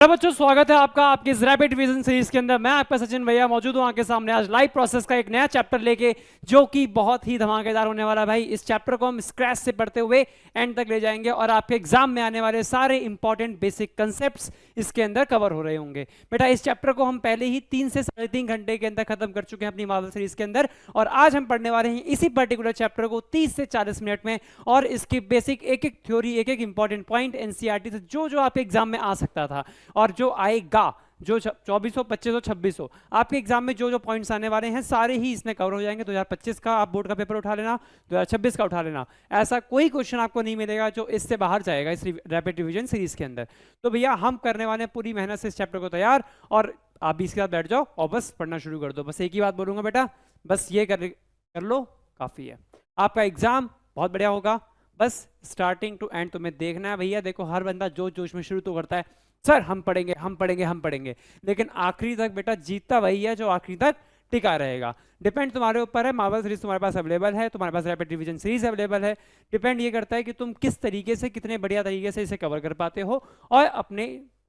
बच्चों, स्वागत है आपका आपकी इस रैपिड रिवीजन सीरीज के अंदर। मैं आपका सचिन भैया मौजूद हूं आपके सामने आज लाइव प्रोसेस का एक नया चैप्टर लेके, जो कि बहुत ही धमाकेदार होने वाला है भाई। इस चैप्टर को हम स्क्रैच से पढ़ते हुए एंड तक ले जाएंगे और आपके एग्जाम में आने वाले सारे इंपॉर्टेंट बेसिक कंसेप्ट्स इसके अंदर कवर हो रहे होंगे। बेटा, इस चैप्टर को हम पहले ही 3 से 3.5 घंटे के अंदर खत्म कर चुके हैं अपनी मार्वल सीरीज के अंदर, और आज हम पढ़ने वाले हैं इसी पर्टिकुलर चैप्टर को 30 से 40 मिनट में, और इसकी बेसिक एक एक थ्योरी, एक एक इंपॉर्टेंट पॉइंट एनसीईआरटी से जो आपके एग्जाम में आ सकता था और जो आएगा, जो 2400, 2500, 2600 आपके एग्जाम में जो पॉइंट्स आने वाले हैं सारे ही इसमें कवर हो जाएंगे। 2025 का आप बोर्ड का पेपर उठा लेना, 2026 का उठा लेना, ऐसा कोई क्वेश्चन आपको नहीं मिलेगा जो इससे बाहर जाएगा इस रैपिड रिवीजन सीरीज के अंदर। तो भैया, हम करने वाले हैं पूरी मेहनत से इस चैप्टर को तैयार, और आप भी इसके साथ बैठ जाओ और बस पढ़ना शुरू कर दो। बस एक ही बात बोलूंगा बेटा, बस ये कर लो, काफी है। आपका एग्जाम बहुत बढ़िया होगा, बस स्टार्टिंग टू एंड तुम्हें देखना है भैया। देखो, हर बंदा जोश जोश में शुरू तो करता है, सर हम पढ़ेंगे हम पढ़ेंगे हम पढ़ेंगे, लेकिन आखिरी तक बेटा जीतता वही है जो आखिरी तक टिका रहेगा। डिपेंड तुम्हारे ऊपर है। मार्वल सीरीज तुम्हारे पास अवेलेबल है, तुम्हारे पास रैपिड रिवीजन सीरीज अवेलेबल है। डिपेंड ये करता है कि तुम किस तरीके से, कितने बढ़िया तरीके से इसे कवर कर पाते हो और अपने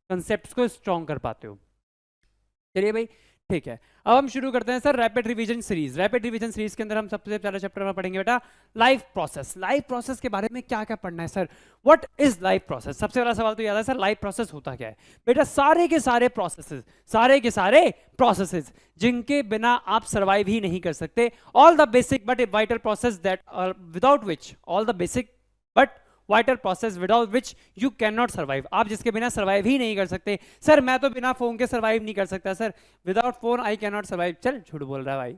कंसेप्ट को स्ट्रॉन्ग कर पाते हो। चलिए भाई, ठीक है, अब हम शुरू करते हैं sir rapid revision series. Rapid revision series के अंदर हम सबसे पहले चैप्टर में पढ़ेंगे बेटा लाइफ प्रोसेस। लाइफ प्रोसेस के बारे में क्या क्या पढ़ना है sir? What is life process? सबसे पहला सवाल तो याद है सर, लाइफ प्रोसेस होता क्या है? बेटा, सारे के सारे प्रोसेसेस जिनके बिना आप सर्वाइव ही नहीं कर सकते, all the basic but vital process that without which, all the basic but vital process without which you can not survive. आप जिसके बिना सर्वाइव ही नहीं कर सकते। सर मैं तो बिना फोन के सर्वाइव नहीं कर सकता sir, without phone I can not survive. चल, झूठ बोल रहा है भाई,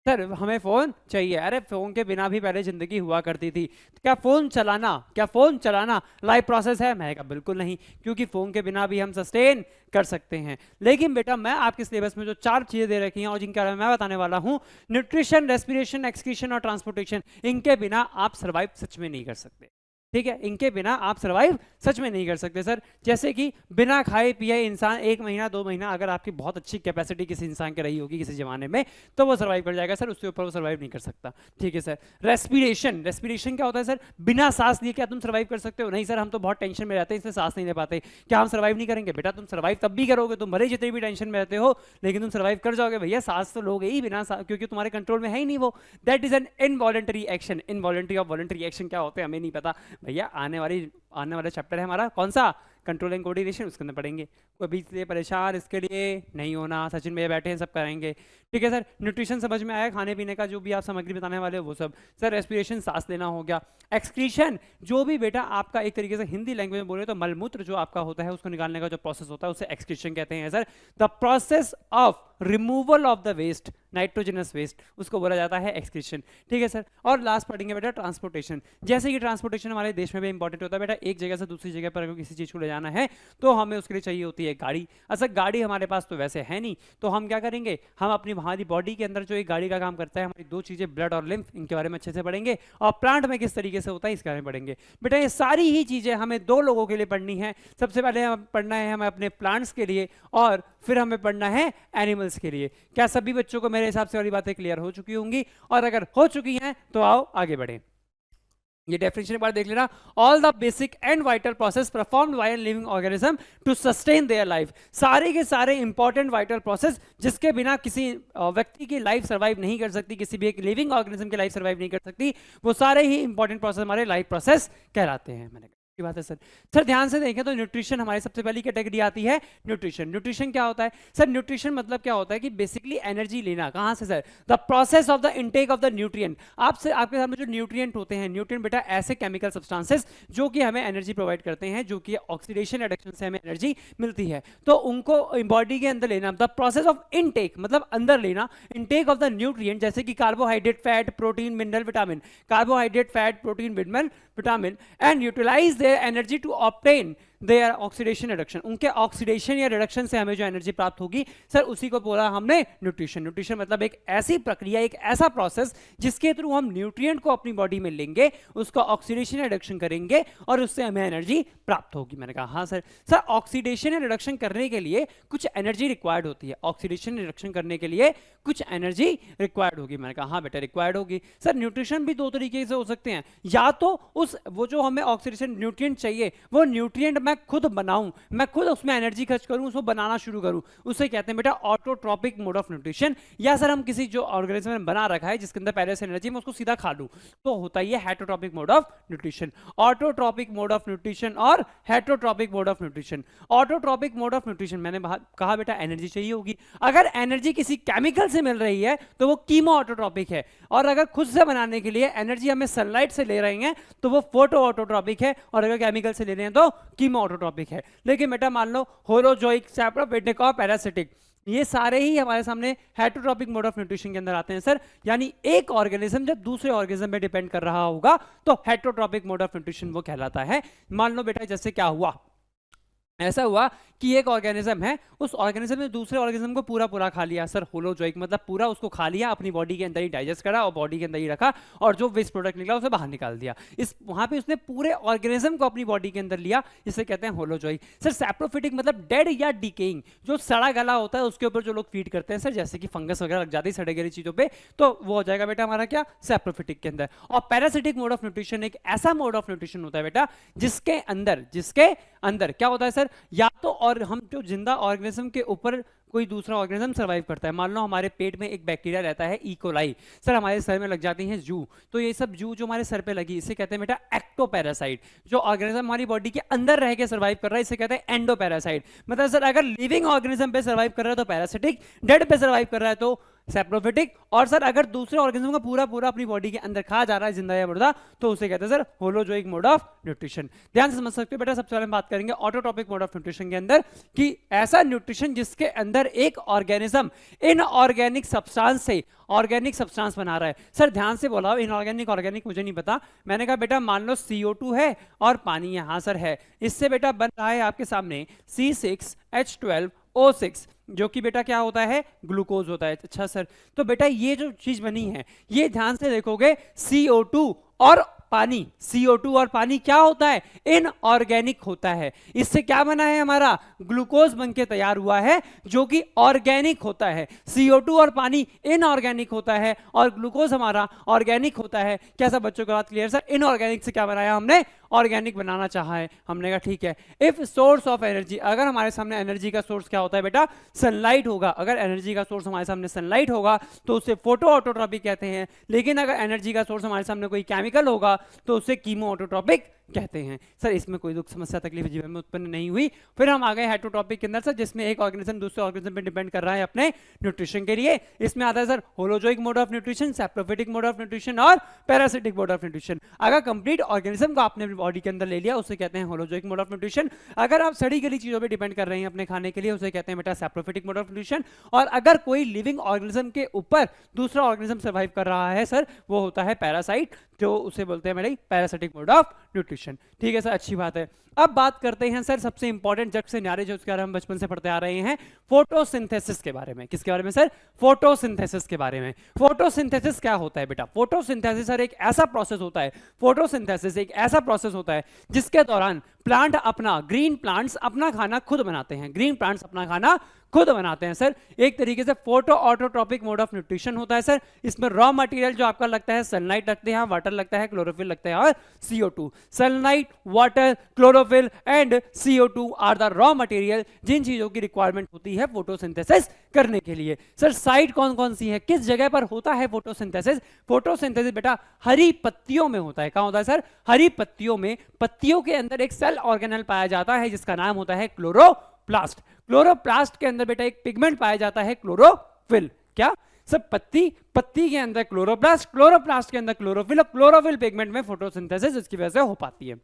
सर हमें फोन चाहिए। अरे फोन के बिना भी पहले जिंदगी हुआ करती थी। क्या फोन चलाना लाइफ प्रोसेस है? मैं कहा बिल्कुल नहीं, क्योंकि फोन के बिना भी हम सस्टेन कर सकते हैं। लेकिन बेटा, मैं आपके सिलेबस में जो 4 चीजें दे रखी हैं और जिनके बारे में मैं बताने वाला हूं, न्यूट्रिशन, रेस्पिरेशन, एक्सक्रीशन और ट्रांसपोर्टेशन, इनके बिना आप सर्वाइव सच में नहीं कर सकते। ठीक है, इनके बिना आप सर्वाइव सच में नहीं कर सकते सर। जैसे कि बिना खाए पिए इंसान 1 महीना 2 महीना, अगर आपकी बहुत अच्छी कैपेसिटी किसी इंसान की रही होगी किसी जमाने में, तो वो सर्वाइव कर जाएगा सर, उसके ऊपर वो सर्वाइव नहीं कर सकता। ठीक है सर। रेस्पिरेशन क्या होता है सर? बिना सांस लिए क्या तुम सर्वाइव कर सकते हो? नहीं सर, हम तो बहुत टेंशन में रहते हैं, इससे सांस नहीं ले पाते। क्या हम सर्वाइव नहीं करेंगे? बेटा, तुम सर्वाइव तब भी करोगे, तुम भले जितनी भी टेंशन में रहते हो, लेकिन तुम सर्वाइव कर जाओगे भैया। सांस तो लोगे ही बिना, क्योंकि तुम्हारे कंट्रोल में है ही नहीं वो। That is an involuntary action. Involuntary और वॉलंटरी एक्शन क्या होते हैं हमें नहीं पता भैया। आने वाला चैप्टर है हमारा कौन सा? कंट्रोल एंड कोऑर्डिनेशन, उसके अंदर पढ़ेंगे। कोई बीच से परेशान इसके लिए नहीं होना, सचिन भैया बैठे हैं, सब कराएंगे। ठीक है सर। न्यूट्रिशन समझ में आया, खाने पीने का जो भी आप सामग्री बताने वाले हो वो सब। सर रेस्पिरेशन, सांस लेना हो गया। एक्सक्रीशन, जो भी बेटा आपका एक तरीके से हिंदी लैंग्वेज में बोले तो मलमूत्र जो आपका होता है उसको निकालने का जो प्रोसेस होता है उसे एक्सक्रीशन कहते हैं sir. The process of removal of the waste, nitrogenous waste, उसको बोला जाता है एक्सक्रीशन। ठीक है सर। और लास्ट पढ़ेंगे बेटा ट्रांसपोर्टेशन। जैसे कि ट्रांसपोर्टेशन हमारे देश में भी इंपॉर्टेंट होता है बेटा। एक जगह से दूसरी जगह पर अगर किसी चीज को ले जाना है तो हमें उसके लिए चाहिए होती है गाड़ी। अच्छा, गाड़ी हमारे पास तो वैसे है नहीं, तो हम क्या करेंगे, हम अपनी हमारी बॉडी के अंदर जो एक गाड़ी का काम करता है, हमारी 2 चीजें ब्लड और लिम्फ, इनके बारे में अच्छे से पढ़ेंगे, और प्लांट में किस तरीके से होता है इसके बारे में पढ़ेंगे। बेटा, ये सारी ही चीजें हमें 2 लोगों के लिए पढ़नी है। सबसे पहले हम पढ़ना है हमें अपने प्लांट्स के लिए, और फिर हमें पढ़ना है एनिमल्स के लिए। क्या सभी बच्चों को मेरे हिसाब से वाली बातें क्लियर हो चुकी होंगी? और अगर हो चुकी हैं तो आओ आगे बढ़ें। ये डेफिनेशन एक बार देख लेना। All the basic and vital process performed by an living organism to sustain their life. सारे के सारे इंपॉर्टेंट वाइटल प्रोसेस जिसके बिना किसी व्यक्ति की लाइफ सर्वाइव नहीं कर सकती, किसी भी एक लिविंग ऑर्गेनिज्म की लाइफ सर्वाइव नहीं कर सकती, वो सारे ही इंपॉर्टेंट प्रोसेस हमारे लाइफ प्रोसेस कहलाते हैं। मैंने की बात है सर। सर ध्यान से देखें तो न्यूट्रिशन हमारी सबसे पहली कैटेगरी आती है। न्यूट्रिशन क्या होता है सर? न्यूट्रिशन मतलब क्या होता है कि बेसिकली एनर्जी लेना। कहां से sir? The process of the intake of the nutrient. आपके सामने जो न्यूट्रिएंट होते हैं, न्यूट्रिएंट बेटा ऐसे केमिकल सब्सटेंसेस जो कि हमें एनर्जी प्रोवाइड करते हैं, जो कि ऑक्सीडेशन रिडक्शन से हमें एनर्जी मिलती है, तो उनको बॉडी के अंदर लेना। द प्रोसेस ऑफ इनटेक मतलब अंदर लेना, इनटेक ऑफ द न्यूट्रिएंट, जैसे कि carbohydrate, fat, protein, mineral, vitamin. Carbohydrate, fat, protein, mineral, vitamin, and utilize their energy to obtain their oxidation reduction. उनके ऑक्सीडेशन या रिडक्शन से हमें जो एनर्जी प्राप्त होगी सर, उसी को बोला हमने न्यूट्रिशन। न्यूट्रिशन मतलब एक ऐसी प्रक्रिया, एक ऐसा प्रोसेस जिसके थ्रू हम न्यूट्रिएंट को अपनी बॉडी में लेंगे, उसका ऑक्सीडेशन रिडक्शन करेंगे और उससे हमें एनर्जी प्राप्त होगी। मैंने कहा हाँ सर। सर ऑक्सीडेशन रिडक्शन करने के लिए कुछ एनर्जी रिक्वायर्ड होती है। ऑक्सीडेशन रिडक्शन करने के लिए कुछ एनर्जी रिक्वायर्ड होगी। मैंने कहा हाँ बेटा, रिक्वायर्ड होगी। सर न्यूट्रिशन भी 2 तरीके से हो सकते हैं, या तो वो जो हमें ऑक्सीडेशन न्यूट्रिएंट चाहिए वो न्यूट्रिएंट मैं खुद बनाऊं, मैं खुद उसमें एनर्जी खर्च करूं, उसको बनाना शुरू करूं, उसे कहते हैं बेटा ऑटोट्रॉपिक मोड ऑफ न्यूट्रिशन। या सर हम किसी जो ऑर्गेनिज्म ने बना रखा है जिसके अंदर पहले से एनर्जी, मैं उसको सीधा खा लूं, तो होता ही है heterotrophic mode of nutrition. Autotrophic mode of nutrition और heterotrophic mode of nutrition. Autotrophic mode of nutrition मैंने कहा बेटा एनर्जी चाहिए होगी, अगर एनर्जी किसी केमिकल से मिल रही है तो वो कीमो ऑटोट्रॉपिक है, और अगर खुद से बनाने के लिए एनर्जी हमें सनलाइट से ले रहे हैं तो वो फोटो ऑटोट्रॉपिक है, और अगर केमिकल से ले रहे हैं तो कीमो ऑटोट्रॉपिक है। लेकिन बेटा मान लो होलोजोइक, सैप्रोफिटिक और पैरासिटिक, ये सारे ही हमारे सामने हेटरोट्रॉपिक मोड ऑफ न्यूट्रिशन के अंदर आते हैं सर। यानी एक ऑर्गेनिज्म जब दूसरे ऑर्गेनिज्म पे डिपेंड कर रहा होगा तो हेटरोट्रॉपिक मोड ऑफ न्यूट्रिशन वो कहलाता है। मान लो बेटा जैसे क्या हुआ, ऐसा हुआ कि एक ऑर्गेनिज्म है, उस ऑर्गेनिज्म ने दूसरे ऑर्गेनिज्म को पूरा पूरा खा लिया सर, होलोजोइक मतलब पूरा उसको खा लिया, अपनी बॉडी के अंदर ही डाइजेस्ट करा और बॉडी के अंदर ही रखा, और जो वेस्ट प्रोडक्ट निकला उसे बाहर निकाल दिया। इस वहां पे उसने पूरे ऑर्गेनिज्म को अपनी बॉडी के अंदर लिया, इसे कहते हैं होलोजोइक। सर सैप्रोफिटिक मतलब डेड या डिकेइंग, जो सड़ा गला होता है उसके ऊपर जो लोग फीड करते हैं सर, जैसे कि फंगस वगैरह लग जाती है सड़े गली चीजों पे, तो वो हो जाएगा बेटा हमारा क्या, सैप्रोफिटिक के अंदर। और पैरासिटिक मोड ऑफ न्यूट्रिशन एक ऐसा मोड ऑफ न्यूट्रिशन होता है बेटा जिसके अंदर क्या होता है सर, या तो और हम जो जिंदा ऑर्गेनिज्म के ऊपर कोई दूसरा ऑर्गेनिज्म सर्वाइव करता है। मान लो हमारे पेट में एक बैक्टीरिया रहता है इकोलाई, सर हमारे सर में लग जाती हैं जू, तो ये सब जू जो हमारे सर पे लगी इसे कहते हैं बेटा एक्टोपैरासाइट। जो ऑर्गेनिज्म हमारी बॉडी के अंदर रह के सर्वाइव कर रहा है इसे कहते हैं एंडोपैरासाइट। मतलब सर अगर लिविंग ऑर्गेनिज्म पे सर्वाइव कर रहा है तो पैरासिटिक, डेड पे सर्वाइव कर रहा है तो सैप्रोफिटिक, और सर अगर दूसरे ऑर्गेनिज्म का पूरा पूरा अपनी बॉडी के अंदर खा जा रहा है जिंदा या मुर्दा तो उसे कहते हैं sir holozoic mode of nutrition. ध्यान से समझ सकते हो बेटा। सबसे पहले हम बात करेंगे ऑटोट्रॉपिक मोड ऑफ न्यूट्रिशन के अंदर कि ऐसा न्यूट्रिशन जिसके अंदर एक ऑर्गेनिज्म इनऑर्गेनिक सब्सटेंस से ऑर्गेनिक सब्सटेंस बना रहा है। सर ध्यान से बोला, इनऑर्गेनिक ऑर्गेनिक मुझे नहीं पता, मैंने कहा बेटा मान लो CO2 है और पानी यहां सर है, इससे बेटा बन रहा है आपके सामने C6H12O6 जो कि बेटा क्या होता है, ग्लूकोज होता है। अच्छा सर, तो बेटा ये जो चीज बनी है ये ध्यान से देखोगे CO2 और पानी, CO2 और पानी क्या होता है, इनऑर्गेनिक होता है। इससे क्या बना है हमारा, ग्लूकोज बनके तैयार हुआ है जो कि ऑर्गेनिक होता है। CO2 और पानी इनऑर्गेनिक होता है और ग्लूकोज हमारा ऑर्गेनिक होता है। कैसा बच्चों की बात क्लियर सर? इनऑर्गेनिक से क्या बनाया हमने, ऑर्गेनिक बनाना चाहा है। हमने कहा ठीक है। इफ सोर्स ऑफ एनर्जी, अगर हमारे सामने एनर्जी का सोर्स क्या होता है बेटा, सनलाइट होगा। अगर एनर्जी का सोर्स हमारे सामने सनलाइट होगा तो उसे फोटो ऑटोट्रॉपिक कहते हैं। लेकिन अगर एनर्जी का सोर्स हमारे सामने कोई केमिकल होगा तो उसे कीमो ऑटोट्रॉपिक कहते हैं। सर इसमें कोई दुख समस्या तकलीफ जीवन में उत्पन्न नहीं हुई। फिर हम आ गए हेटरोट्रॉपिक के अंदर सर, जिसमें एक ऑर्गेनिज्म दूसरे ऑर्गेनिज्म पे डिपेंड कर रहा है अपने न्यूट्रिशन के लिए। इसमें आता है sir holozoic mode of nutrition, saprophytic mode of nutrition और पैरासिटिक मोड ऑफ न्यूट्रिशन। अगर कंप्लीट ऑर्गेनिज्म को आपने बॉडी के अंदर ले लिया उसे कहते हैं होलोजोइक मोड ऑफ न्यूट्रिशन। अगर आप सड़ी गली चीजों पे डिपेंड कर रहे हैं अपने खाने के लिए उसे कहते हैं बेटा सैप्रोफिटिक मोड ऑफ न्यूट्रिशन। और अगर कोई लिविंग ऑर्गेनिज्म के ऊपर दूसरा ऑर्गेनिज्म सर्वाइव कर रहा है सर, वो होता है पैरासाइट, जो उसे बोलते हैं मेरे पैरासिटिक मोड ऑफ न्यूट्रिशन। ठीक है सर, अच्छी बात है। अब बात करते हैं सर सबसे इंपॉर्टेंट जग से न्यारे जो उसके बारे में हम बचपन से पढ़ते आ रहे हैं, फोटोसिंथेसिस के बारे में। किसके बारे में सर? फोटोसिंथेसिस के बारे में। फोटोसिंथेसिस क्या होता है बेटा? फोटोसिंथेसिस सर एक ऐसा प्रोसेस होता है, फोटोसिंथेसिस एक ऐसा प्रोसेस होता है जिसके दौरान प्लांट अपना, ग्रीन प्लांट्स अपना खाना खुद बनाते हैं। ग्रीन प्लांट्स अपना खाना खुद बनाते हैं सर। एक तरीके से photo autotrophic mode of nutrition होता है सर। इसमें रॉ मटेरियल जो आपका लगता है, सनलाइट लगते हैं, वाटर लगता है, क्लोरोफिल लगता है और CO2। Sunlight, water, chlorophyll and CO2 are the raw material जिन चीजों की रिक्वायरमेंट होती है फोटोसिंथेसिस करने के लिए। सर साइट कौन कौन सी है, किस जगह पर होता है फोटोसिंथेसिस? फोटोसिंथेसिस बेटा हरी पत्तियों में होता है। कहां होता है सर? हरी पत्तियों में। पत्तियों के अंदर एक सेल ऑर्गेनेल पाया जाता है जिसका नाम होता है क्लोरोप्लास्ट। क्लोरोप्लास्ट के अंदर बेटा एक पिगमेंट पाया जाता है क्लोरोफिल। क्या सब? पत्ती के अंदर क्लोरोप्लास्ट, क्लोरोप्लास्ट के अंदर क्लोरोफिल और क्लोरोफिल पिगमेंट में फोटोसिंथेसिस इसकी वजह से हो पाती है।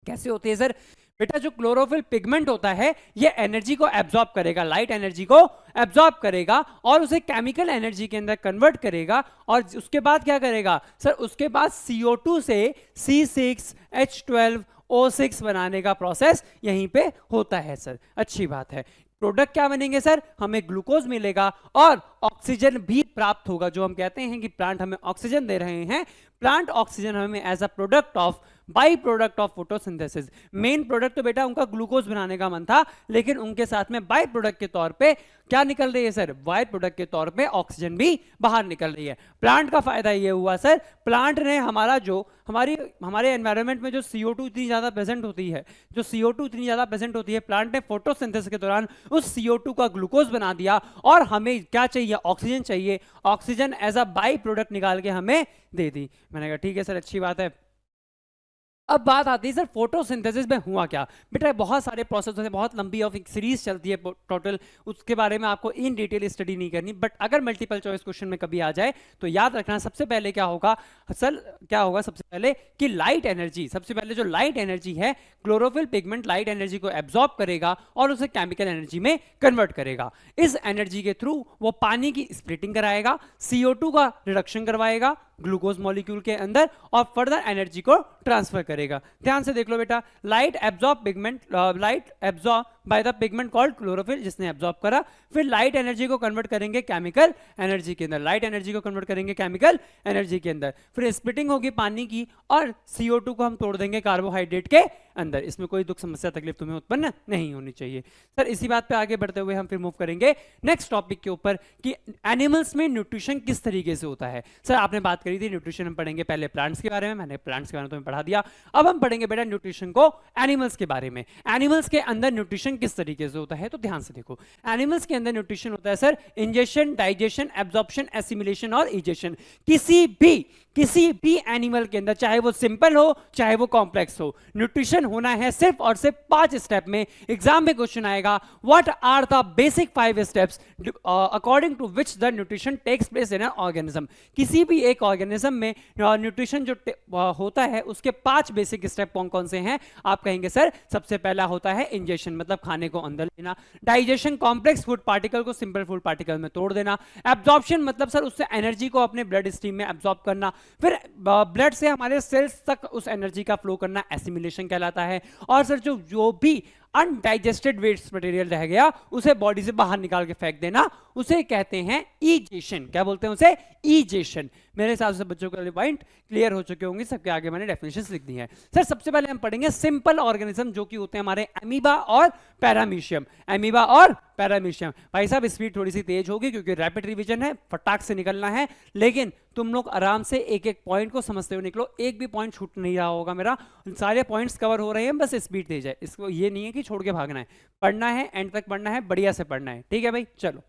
कैसे होती है सर? बेटा जो क्लोरोफिल पिगमेंट होता है ये एनर्जी को एब्जॉर्ब करेगा, लाइट एनर्जी को एब्जॉर्ब करेगा और उसे केमिकल एनर्जी के अंदर कन्वर्ट करेगा। और उसके बाद क्या करेगा सर? उसके बाद CO2 से C6H12O6 बनाने का प्रोसेस यहीं पे होता है सर। अच्छी बात है। प्रोडक्ट क्या बनेंगे सर? हमें ग्लूकोज मिलेगा और ऑक्सीजन भी प्राप्त होगा। जो हम कहते हैं कि प्लांट हमें ऑक्सीजन दे रहे हैं, प्लांट ऑक्सीजन हमें as a product of by product of photosynthesis. Main product तो बेटा उनका ग्लूकोज बनाने का मन था, लेकिन उनके साथ में बाई प्रोडक्ट के तौर पे क्या निकल रही है सर, बाई प्रोडक्ट के तौर पे ऑक्सीजन भी बाहर निकल रही है। प्लांट का फायदा ये हुआ सर, प्लांट ने हमारा जो हमारे एनवायरनमेंट में जो CO2 इतनी ज्यादा प्रेजेंट होती है, जो CO2 इतनी ज्यादा प्रेजेंट होती है, प्लांट ने फोटोसिंथेसिस के दौरान उस CO2 का ग्लूकोज बना दिया, और हमें क्या चाहिए, ऑक्सीजन चाहिए, oxygen as a by product निकाल के हमें दे दी। मैंने कहा ठीक है सर, अच्छी बात है। अब बात आती है सर फोटोसिंथेसिस में हुआ क्या। बेटा बहुत सारे प्रोसेस होते हैं, बहुत लंबी ऑफ एक सीरीज चलती है टोटल, उसके बारे में आपको इन डिटेल स्टडी नहीं करनी, बट अगर मल्टीपल चॉइस क्वेश्चन में कभी आ जाए तो याद रखना सबसे पहले क्या होगा सर, क्या होगा सबसे पहले कि लाइट एनर्जी, सबसे पहले जो लाइट एनर्जी है, क्लोरोफिल पिगमेंट लाइट एनर्जी को एब्जॉर्ब करेगा और उसे केमिकल एनर्जी में कन्वर्ट करेगा। इस एनर्जी के थ्रू वो पानी की स्प्लिटिंग कराएगा, CO2 का रिडक्शन करवाएगा ग्लूकोज मॉलिक्यूल के अंदर, और फर्दर एनर्जी को ट्रांसफर करेगा। ध्यान से देख लो बेटा, light absorb pigment, light absorb by the pigment called chlorophyll, जिसने एब्जॉर्ब करा, फिर लाइट एनर्जी को कन्वर्ट करेंगे केमिकल एनर्जी के अंदर, लाइट एनर्जी को कन्वर्ट करेंगे केमिकल एनर्जी के अंदर, फिर स्प्लिटिंग होगी पानी की, और CO2 को हम तोड़ देंगे कार्बोहाइड्रेट के अंदर। इसमें कोई दुख समस्या तकलीफ तुम्हें उत्पन्न नहीं होनी चाहिए। सर इसी बात पे आगे बढ़ते हुए हम फिर मूव करेंगे नेक्स्ट टॉपिक के ऊपर कि एनिमल्स में न्यूट्रिशन किस तरीके से होता है। सर आपने बात करी थी न्यूट्रिशन, हम पढ़ेंगे पहले प्लांट्स के बारे में, मैंने प्लांट्स के बारे में तुम्हें पढ़ा दिया। अब हम पढ़ेंगे बेटा न्यूट्रिशन को एनिमल्स के बारे में। एनिमल्स के अंदर न्यूट्रिशन किस तरीके से होता है, तो ध्यान से देखो, एनिमल्स के अंदर न्यूट्रिशन होता है sir ingestion, digestion, absorption, assimilation और इजेशन। किसी भी एनिमल के अंदर, चाहे वो सिंपल हो चाहे वो कॉम्प्लेक्स हो, न्यूट्रिशन होना है सिर्फ और सिर्फ 5 स्टेप में। एग्जाम में क्वेश्चन आएगा, what are the basic 5 steps according to which the nutrition takes place in an organism. किसी भी एक ऑर्गेनिज्म में न्यूट्रिशन जो होता है उसके 5 बेसिक स्टेप कौन कौन से हैं, आप कहेंगे सर सबसे पहला होता है इंजेशन, मतलब खाने को अंदर लेना, डाइजेशन, कॉम्प्लेक्स फूड पार्टिकल को सिंपल फूड पार्टिकल में तोड़ देना, एब्जॉर्प्शन मतलब सर उससे एनर्जी को अपने ब्लड स्ट्रीम में एब्जॉर्ब करना, फिर ब्लड से हमारे सेल्स तक उस एनर्जी का फ्लो करना एसिमिलेशन कहलाता है, और सर जो भी अनडाइजेस्टेड वेस्ट मटेरियल रह गया उसे बॉडी से बाहर निकाल के फेंक देना, उसे कहते हैं ईजेशन। क्या बोलते हैं उसे, ईजेशन। मेरे हिसाब से बच्चों का पॉइंट क्लियर हो चुके होंगे, सबके आगे मैंने डेफिनेशंस लिख दी है। सर सबसे पहले हम पढ़ेंगे सिंपल ऑर्गेनिज्म जो कि होते हैं हमारे अमीबा और पैरामीशियम। अमीबा और पैरामीशियम, भाई साहब स्पीड थोड़ी सी तेज होगी क्योंकि रैपिड रिवीजन है, फटाक से निकलना है, लेकिन तुम लोग आराम से एक एक पॉइंट को समझते हुए निकलो, एक भी पॉइंट छूट नहीं रहा होगा मेरा, सारे पॉइंट्स कवर हो रहे हैं, बस स्पीड तेज है। इसको ये नहीं है कि छोड़ के भागना है, पढ़ना है, एंड तक पढ़ना है, बढ़िया से पढ़ना है, ठीक है भाई। चलो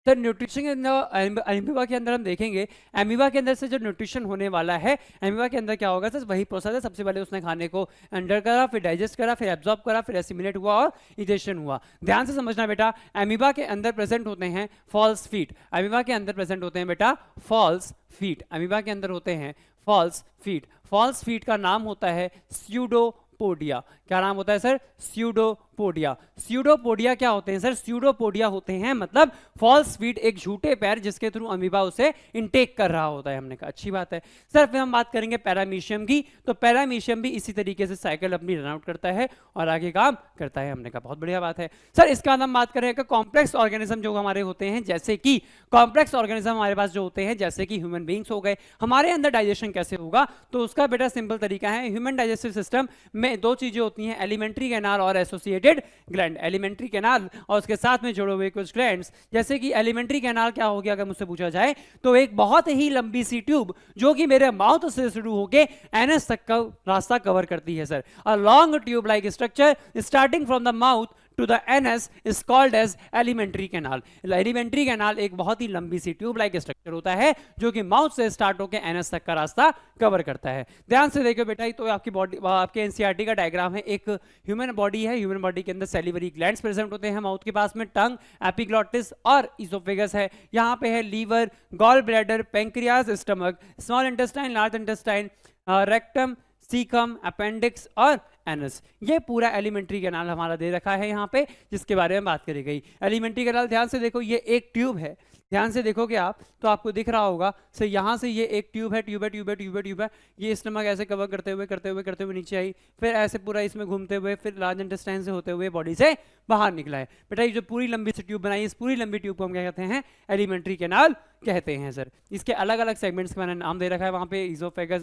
सर न्यूट्रिशन के अंदर अमीबा के अंदर हम देखेंगे, अमीबा के अंदर से जो न्यूट्रिशन होने वाला है, अमीबा के अंदर क्या होगा सर, वही प्रोसेस है, सबसे पहले उसने खाने को अंडर करा, फिर डाइजेस्ट करा, फिर एब्जॉर्ब करा, फिर एसिमिलेट हुआ और इजेशन हुआ। ध्यान से समझना बेटा, अमीबा के अंदर प्रेजेंट होते हैं फॉल्स फीट, अमीबा के अंदर प्रेजेंट होते हैं बेटा फॉल्स फीट, अमीबा के अंदर होते हैं फॉल्स फीट। फॉल्स फीट का नाम होता है स्यूडोपोडिया। क्या नाम होता है सर, स्यूडोपोडिया। स्यूडोपोडिया क्या होते हैं सर, स्यूडोपोडिया होते हैं मतलब फॉल्स फीट, एक झूठे पैर जिसके थ्रू अमीबा उसे इनटेक कर रहा होता है। हमने कहा अच्छी बात है। सर फिर हम बात करेंगे पैरामीशियम की, तो पैरामीशियम भी इसी तरीके से साइकिल अपनी रन आउट करता है और आगे काम करता है। हमने कहा बहुत बढ़िया बात है। सर इसके बाद हम बात करेंगे कॉम्प्लेक्स ऑर्गेनिज्म जो हमारे होते हैं, जैसे कि कॉम्प्लेक्स ऑर्गेनिज्म हमारे पास जो होते हैं जैसे कि ह्यूमन बींग्स हो गए, हमारे अंदर डाइजेशन कैसे होगा, तो उसका बेटा सिंपल तरीका है, ह्यूमन डाइजेस्टिव सिस्टम में 2 चीजें होती हैं, एलिमेंट्री कैनाल और एसोसिएटेड ग्लैंड। एलिमेंट्री कैनाल और उसके साथ में जुड़े हुए कुछ ग्लैंड्स, जैसे कि एलिमेंट्री कैनाल क्या हो गया अगर मुझसे पूछा जाए, तो एक बहुत ही लंबी सी ट्यूब जो कि मेरे माउथ से शुरू होके एनस तक का रास्ता कवर करती है sir. A long tube like structure starting from the mouth to the anus is called as alimentary canal। alimentary canal एक बहुत ही लंबी सी ट्यूब लाइक स्ट्रक्चर होता है जो कि माउथ से स्टार्ट होकर एनस तक का रास्ता कवर करता है। ध्यान से देखो बेटा, तो आपकी बॉडी, आपके एनसीईआरटी का डायग्राम है, एक ह्यूमन बॉडी है, ह्यूमन बॉडी के अंदर सैलिवरी ग्लैंड्स प्रेजेंट होते हैं, माउथ के पास में टंग, एपिग्लॉटिस और इसोफेगस है, यहाँ पे है liver, gall bladder, pancreas, stomach, small intestine, large intestine, rectum, caecum, appendix और एनस। ये पूरा एलिमेंट्री कैनाल हमारा दे रखा है यहाँ पे, जिसके बारे में बात करी गई। एलिमेंट्री कैनाल ध्यान से देखो, ये एक ट्यूब है, ध्यान से देखोगे आप तो आपको दिख रहा होगा सर, यहाँ से ये एक ट्यूब है, ट्यूब है, ट्यूब है, ट्यूब है, ट्यूब है, ये स्टमक ऐसे कवर करते हुए करते हुए करते हुए नीचे आई, फिर ऐसे पूरा इसमें घूमते हुए फिर लार्ज इंटेस्टाइन से होते हुए बॉडी से बाहर निकला है। बेटा ये जो पूरी लंबी सी ट्यूब बनाई, इस पूरी लंबी ट्यूब को हम क्या कहते हैं? एलिमेंट्री कैनाल कहते हैं सर। इसके अलग अलग सेगमेंट्स का मैंने नाम दे रखा है, वहाँ पे इजोफेगस,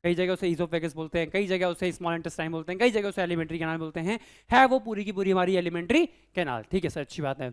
कई जगह उसे इजोफेगस बोलते हैं, कई जगह उसे स्मॉल इंटेस्टाइन बोलते हैं, कई जगह उसे एलिमेंट्री कैनाल बोलते हैं। है वो पूरी की पूरी हमारी एलिमेंट्री कैनाल। ठीक है सर, अच्छी बात है।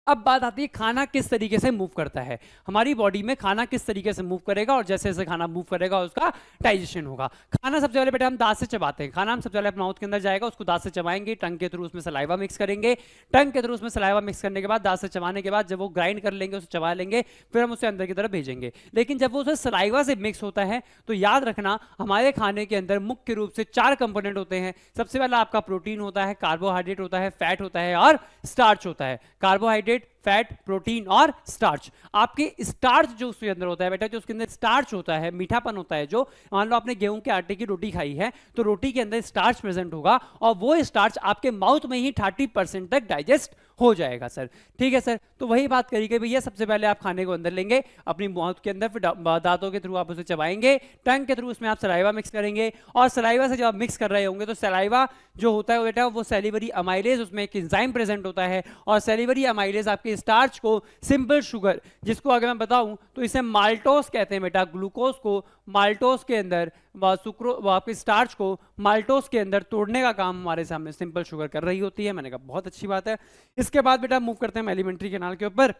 अब बात आती है खाना किस तरीके से मूव करता है। हमारी बॉडी में खाना किस तरीके से मूव करेगा, और जैसे जैसे खाना मूव करेगा उसका डाइजेशन होगा। खाना सबसे पहले बेटा हम दांत से चबाते हैं। खाना हम सबसे पहले अपने माउथ के अंदर जाएगा, उसको दांत से चबाएंगे, टंग के थ्रू उसमें सलाइवा मिक्स करेंगे। टंग के थ्रू उसमें सलाइवा मिक्स करने के बाद, दांत से चबाने के बाद जब वो ग्राइंड कर लेंगे, उसे चबा लेंगे, फिर हम उसे अंदर की तरफ भेजेंगे। लेकिन जब वो उसे सलाइवा से मिक्स होता है तो याद रखना हमारे खाने के अंदर मुख्य रूप से 4 कंपोनेंट होते हैं। सबसे पहला आपका प्रोटीन होता है, कार्बोहाइड्रेट होता है, फैट होता है और स्टार्च होता है। कार्बोहाइड्रेट, फैट, प्रोटीन और स्टार्च। आपके स्टार्च जो उसके अंदर होता है बेटा, जो उसके अंदर स्टार्च होता है, मीठापन होता है, जो मान लो आपने गेहूं के आटे की रोटी खाई है तो रोटी के अंदर स्टार्च प्रेजेंट होगा और वो स्टार्च आपके माउथ में ही 30% तक डाइजेस्ट हो जाएगा सर। ठीक है सर, तो वही बात करी गई भैया, सबसे पहले आप खाने को अंदर लेंगे अपनी माउथ के अंदर, फिर दांतों के थ्रू आप उसे चबाएंगे, टंग के थ्रू उसमें आप सलाइवा मिक्स करेंगे, और सलाइवा से जब आप मिक्स कर रहे होंगे तो सलाइवा जो होता है बेटा वो सेलिवरी अमाइलेज, उसमें एक एंजाइम प्रेजेंट होता है, और सेलिवरी अमाइलेज आपके स्टार्च को सिंपल शुगर, जिसको अगर मैं बताऊं तो इसे माल्टोस कहते हैं बेटा, ग्लूकोज को माल्टोस के अंदर, आपके स्टार्च को माल्टोस के अंदर तोड़ने का काम हमारे सामने सिंपल शुगर कर रही होती है। मैंने कहा बहुत अच्छी बात है। इसके बाद बेटा मूव करते हैं एलिमेंट्री कैनाल के ऊपर।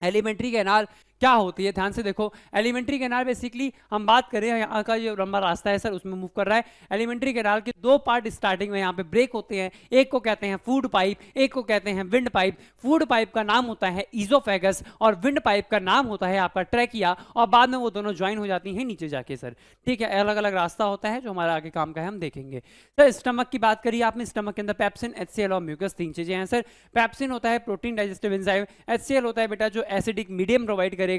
एलिमेंट्री कैनाल क्या होती है, ध्यान से देखो। एलिमेंट्री कैनाल बेसिकली हम बात करें, यहाँ का जो लंबा रास्ता है सर उसमें मूव कर रहा है। एलिमेंट्री कैनाल के 2 पार्ट स्टार्टिंग में यहाँ पे ब्रेक होते हैं, एक को कहते हैं फूड पाइप, एक को कहते हैं विंड पाइप। फूड पाइप का नाम होता है ईजोफेगस और विंड पाइप का नाम होता है आपका ट्रैकिया, और बाद में वो दोनों ज्वाइन हो जाती हैं नीचे जाके सर। ठीक है, अलग अलग रास्ता होता है जो हमारा आगे काम का है, हम देखेंगे। सर स्टमक की बात करिए आपने, स्टमक के अंदर पेप्सिन, HCl और म्यूकस 3 चीजें हैं सर। पेप्सिन होता है प्रोटीन डाइजेस्टिव एंजाइम, HCl होता है बेटा जो एसिडिक मीडियम प्रोवाइड करेगा।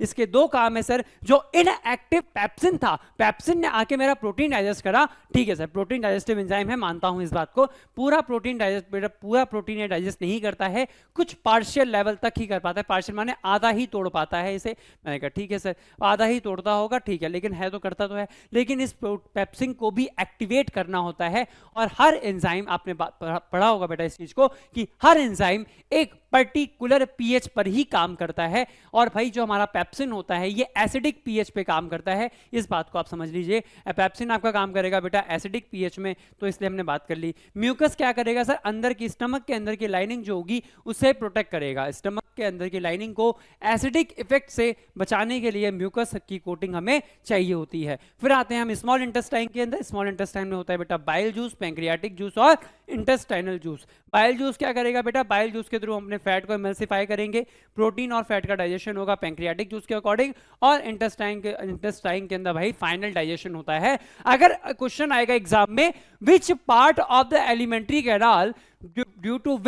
इसके 2 काम है सर। जो इनएक्टिव पेप्सिन था, पेप्सिन ने आके मेरा प्रोटीन डाइजेस्ट करा। ठीक है सर, प्रोटीन डाइजेस्टिव एंजाइम है, मानता हूं इस बात को। पूरा प्रोटीन डाइजेस्ट नहीं करता है, कुछ पार्शियल लेवल तक ही कर पाता है। पार्शियल माने आधा ही तोड़ पाता है इसे। मैंने कहा ठीक है सर, आधा ही तोड़ता होगा, ठीक है, लेकिन है तो करता तो है। लेकिन इस पेप्सिन को भी एक्टिवेट करना होता है, और हर एंजाइम, आपने पढ़ा होगा बेटा इस चीज को, कि हर एंजाइम एक पर्टिकुलर पीएच पर ही काम करता है। और भाई जो हमारा पेप्सिन होता है ये एसिडिक पीएच पे काम करता है, इस बात को आप समझ लीजिए। पेप्सिन आपका काम करेगा बेटा एसिडिक पीएच में, तो इसलिए हमने बात कर ली। म्यूकस क्या करेगा सर, अंदर की स्टमक के अंदर की लाइनिंग जो होगी उसे प्रोटेक्ट करेगा। स्टमक के अंदर की लाइनिंग को एसिडिक इफेक्ट से बचाने के लिए म्यूकस की कोटिंग हमें चाहिए होती है। फिर आते हैं हम स्मॉल इंटेस्टाइन के अंदर। स्मॉल इंटेस्टाइन में होता है बेटा बाइल जूस, पैंक्रियाटिक जूस और इंटेस्टाइनल जूस। बाइल जूस क्या करेगा बेटा, बाइल जूस के थ्रू हम अपने फैट को एमल्सिफाई करेंगे, प्रोटीन और फैट का डाइजेशन होगा पैंक्रियाटिक जूस के अकॉर्डिंग, और इंटेस्टाइन के अंदर भाई फाइनल डाइजेशन होता है। अगर क्वेश्चन आएगा एग्जाम में, which part of the alimentary canal due to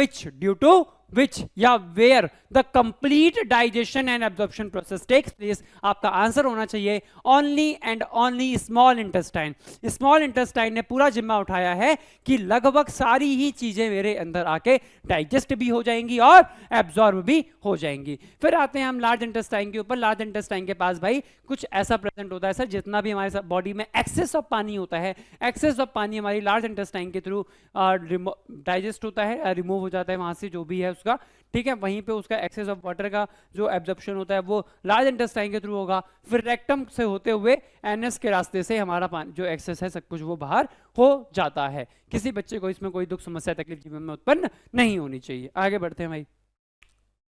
which या where the complete digestion and absorption process takes place, आपका आंसर होना चाहिए only and only small intestine। small intestine ने पूरा जिम्मा उठाया है कि लगभग सारी ही चीजें मेरे अंदर आके डाइजेस्ट भी हो जाएंगी और एब्जॉर्ब भी हो जाएंगी। फिर आते हैं हम लार्ज इंटेस्टाइन के ऊपर। लार्ज इंटेस्टाइन के पास भाई कुछ ऐसा प्रेजेंट होता है सर, जितना भी हमारे बॉडी में एक्सेस ऑफ पानी होता है, एक्सेस ऑफ पानी हमारी लार्ज इंटेस्टाइन के थ्रू डाइजेस्ट होता है, रिमूव हो जाता है वहां से जो भी है उसका। ठीक है, वहीं पे उसका एक्सेस ऑफ वाटर का जो एब्जॉर्प्शन होता है वो लार्ज इंटेस्टाइन के थ्रू होगा। फिर रेक्टम से होते हुए एनएस के रास्ते से हमारा पानी जो एक्सेस है सब कुछ वो बाहर हो जाता है। किसी बच्चे को इसमें कोई दुख समस्या तकलीफ जीवन में उत्पन्न नहीं होनी चाहिए। आगे बढ़ते हैं भाई।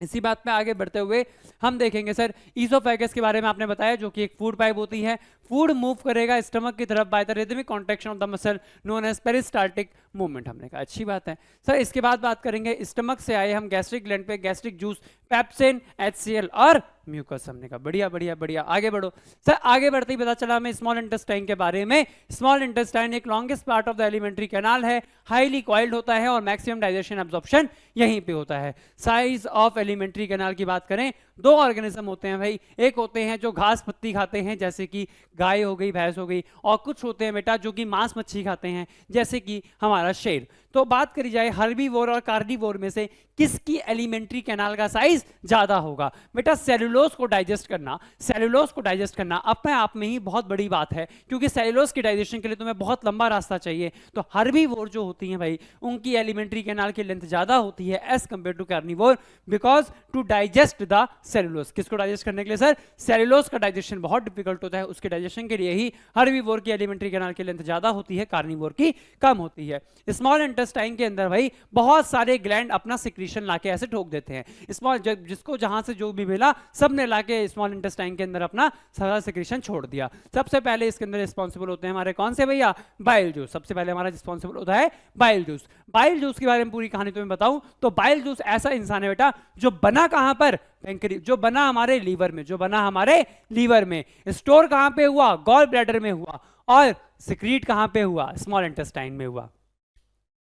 इसी बात पे आगे बढ़ते हुए हम देखेंगे सर ईसोफेगस के बारे में। आपने बताया जो कि एक फूड पाइप होती है, फूड मूव करेगा स्टमक की तरफ by the rhythmic contraction of the muscle known as peristaltic movement. हमने कहा अच्छी बात है सर। इसके बाद बात करेंगे स्टमक से आए हम गैस्ट्रिक ग्लैंड पे, गैस्ट्रिक जूस, पेप्सिन, HCl और म्यूकस। हमने कहा बढ़िया बढ़िया बढ़िया, आगे बढ़ो सर। आगे बढ़ते ही पता चला हमें स्मॉल इंटेस्टाइन के बारे में। स्मॉल इंटेस्टाइन एक longest part of the alimentary canal है, हाईली कॉइल्ड होता है और मैक्सिमम डाइजेशन एब्जॉर्प्शन यहीं पे होता है। साइज ऑफ एलिमेंट्री कैनाल की बात करें दो ऑर्गेनिज्म होते हैं भाई, एक होते हैं जो घास पत्ती खाते हैं जैसे कि गाय हो गई, भैंस हो गई, और कुछ होते हैं बेटा जो कि मांस मच्छी खाते हैं जैसे कि हमारा शेर। तो बात करी जाए हर्बीवोर और कार्निवोर में से किसकी एलिमेंट्री कैनाल का साइज ज्यादा होगा? बेटा सेलुलोज को डाइजेस्ट करना, सेलुलोज को डाइजेस्ट करना अपने आप में ही बहुत बड़ी बात है, क्योंकि सेलुलोज के डाइजेशन के लिए तुम्हें बहुत लंबा रास्ता चाहिए। तो हर्बीवोर जो होती हैं भाई, उनकी एलिमेंट्री कैनाल की लेंथ ज्यादा होती है as compare to carnivore, because to digest the cellulose. किसको डाइजेस्ट करने के लिए सर? सेलुलोज का डाइजेशन बहुत डिफिकल्ट होता है, उसके डाइजेशन के लिए ही हर्बीवोर की एलिमेंट्री कैनाल की लेंथ ज्यादा होती है, कार्निवोर की कम होती है। स्मॉल इंटेस्टाइन के अंदर भाई बहुत सारे ग्लैंड अपना सिक्रीशन लाके ऐसे ठोक देते हैं, स्मॉल जिसको जहां से जो भी मिला सबने लाके स्मॉल इंटेस्टाइन के अंदर अपना सारा सिक्रीशन छोड़ दिया। सबसे पहले इसके अंदर रिस्पॉन्सिबल होते हैं हमारे कौन से भैया? Bile juice. सबसे पहले हमारा रिस्पॉन्सिबल होता है बाइल जूस। बाइल जूस के बारे में पूरी कहानी तुम्हें बताऊं तो बाइल जूस ऐसा इंसान है बेटा जो बना कहां पर? पेंक्रियास। जो बना हमारे लीवर में, जो बना हमारे लीवर में, स्टोर कहां पे हुआ? गॉल ब्लैडर में हुआ, और सिक्रीट कहां पे हुआ? स्मॉल इंटेस्टाइन में हुआ।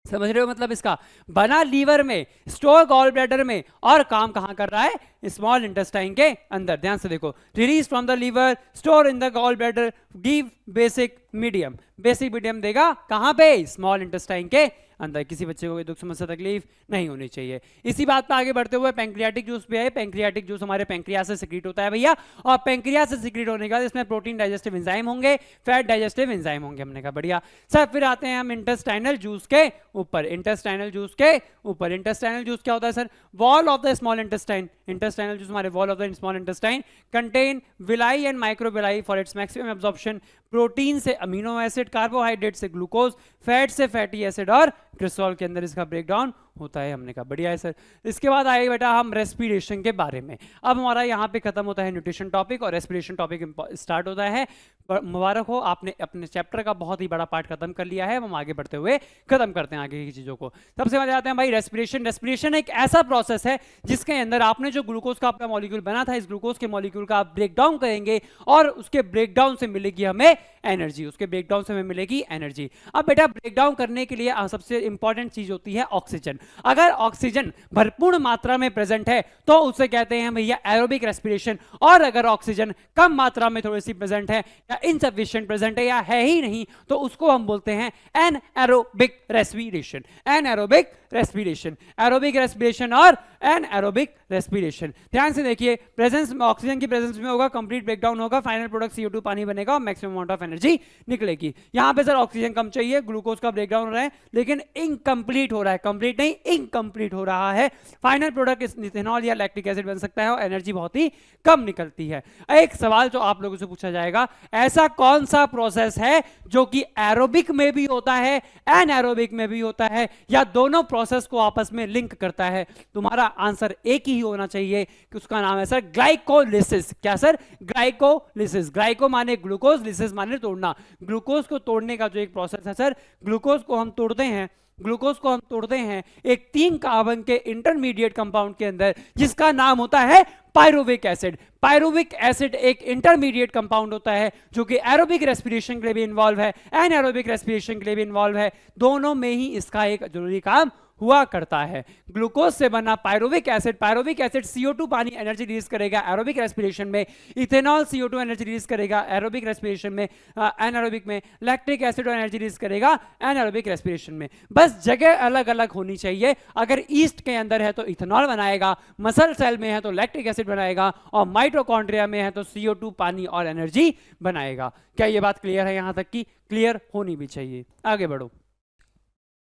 समझ रहे हो मतलब इसका? बना लीवर में, स्टोर गॉल ब्लैडर में, और काम कहां कर रहा है? स्मॉल इंटेस्टाइन के अंदर। ध्यान से देखो, release from the liver, store in the gall bladder, give basic medium. Basic medium देगा कहां पे? स्मॉल इंटेस्टाइन के अंदर। किसी बच्चे को कोई दुख समस्या तकलीफ नहीं होनी चाहिए। इसी बात पर आगे बढ़ते हुए पैंक्रियाटिक जूस पे है। पैंक्रियाटिक जूस हमारे पैंक्रियास से सिक्रीट होता है भैया, और पैंक्रियास से सिक्रीट होने के बाद इसमें प्रोटीन डाइजेस्टिव एंजाइम होंगे, फैट डाइजेस्टिव एंजाइम होंगे। हमने कहा बढ़िया सर। फिर आते हैं हम इंटेस्टाइनल जूस के ऊपर। इंटेस्टाइनल जूस के ऊपर, इंटेस्टाइनल जूस क्या होता है sir? Wall of the small intestine. Intestinal juice हमारे wall of the small intestine contain villi and microvilli for its maximum absorption. Protein से अमीनो एसिड, कार्बोहाइड्रेट से ग्लूकोज, फैट से fatty acid, और क्रिस्टॉल के अंदर इसका ब्रेकडाउन होता है। हमने कहा बढ़िया है सर। इसके बाद आए बेटा हम रेस्पिरेशन के बारे में। अब हमारा यहाँ पे खत्म होता है न्यूट्रिशन टॉपिक और रेस्पिरेशन टॉपिक स्टार्ट होता है। मुबारक हो, आपने अपने चैप्टर का बहुत ही बड़ा पार्ट खत्म कर लिया है। हम आगे बढ़ते हुए खत्म करते हैं आगे की चीजों को। सबसे पहले आते हैं भाई रेस्पिरेशन। रेस्पिरेशन एक ऐसा प्रोसेस है जिसके अंदर आपने जो ग्लूकोज का आपका मॉलिक्यूल बना था, इस ग्लूकोज के मॉलिक्यूल का आप ब्रेक डाउन करेंगे और उसके ब्रेकडाउन से मिलेगी हमें एनर्जी। उसके ब्रेकडाउन से हमें मिलेगी एनर्जी। अब बेटा ब्रेकडाउन करने के लिए सबसे इंपॉर्टेंट चीज होती है ऑक्सीजन। अगर ऑक्सीजन भरपूर मात्रा में प्रेजेंट है तो उसे कहते हैं भैया एरोबिक रेस्पिरेशन, और अगर ऑक्सीजन कम मात्रा में थोड़ी सी प्रेजेंट है या इनसफिशिएंट प्रेजेंट है या है ही नहीं तो उसको हम बोलते हैं anaerobic respiration. Anaerobic respiration, aerobic respiration और एनएरोबिक रेस्पिरेशन। ध्यान से देखिए, प्रेजेंस में ऑक्सीजन की प्रेजेंस में होगा, कंप्लीट ब्रेकडाउन होगा, फाइनल प्रोडक्ट CO2 पानी बनेगा और मैक्सिमम अमाउंट ऑफ एनर्जी निकलेगी। यहां पे सर ऑक्सीजन कम चाहिए, ग्लूकोज का ब्रेकडाउन हो रहा है लेकिन इनकम्प्लीट हो रहा है, कंप्लीट नहीं इनकम्प्लीट हो रहा है। फाइनल प्रोडक्ट इथेनॉल या लैक्टिक एसिड बन सकता है और एनर्जी बहुत ही कम निकलती है। एक सवाल जो आप लोगों से पूछा जाएगा, ऐसा कौन सा प्रोसेस है जो कि एरोबिक में भी होता है एनएरोबिक में भी होता है, या दोनों प्रोसेस को आपस में लिंक करता है? तुम्हारा आंसर एक ही होना चाहिए कि उसका नाम है सर ग्लाइकोलिसिस। क्या सर? ग्लाइकोलिसिस। ग्लाइको माने ग्लूकोज, लिसिस माने तोड़ना। ग्लूकोज को तोड़ने का जो एक प्रोसेस है सर, ग्लूकोज को हम तोड़ते हैं, ग्लूकोज को हम तोड़ते हैं एक 3 कार्बन के इंटरमीडिएट कंपाउंड के अंदर जिसका नाम होता है पायरुविक एसिड। पायरुविक एसिड एक इंटरमीडिएट कंपाउंड होता है जो कि एरोबिक रेस्पिरेशन के लिए भी इन्वॉल्व है, एनएरोबिक रेस्पिरेशन के लिए भी इन्वॉल्व है। दोनों में ही इसका एक जरूरी काम हुआ करता है। ग्लूकोज से बना पायरुविक एसिड CO2 पानी एनर्जी रिलीज करेगा एरोबिक रेस्पिरेशन में, इथेनॉल CO2 एनर्जी रिलीज करेगा एरोबिक रेस्पिरेशन में, एनारोबिक में लैक्टिक एसिड एनर्जी रिलीज करेगा एनारोबिक रेस्पिरेशन में। बस जगह अलग अलग होनी चाहिए। अगर ईस्ट के अंदर है तो इथेनॉल बनाएगा, मसल सेल में है तो लैक्टिक एसिड बनाएगा, और माइटोकॉन्ड्रिया में है तो CO2 पानी और एनर्जी बनाएगा। क्या ये बात क्लियर है? यहां तक की क्लियर होनी भी चाहिए। आगे बढ़ो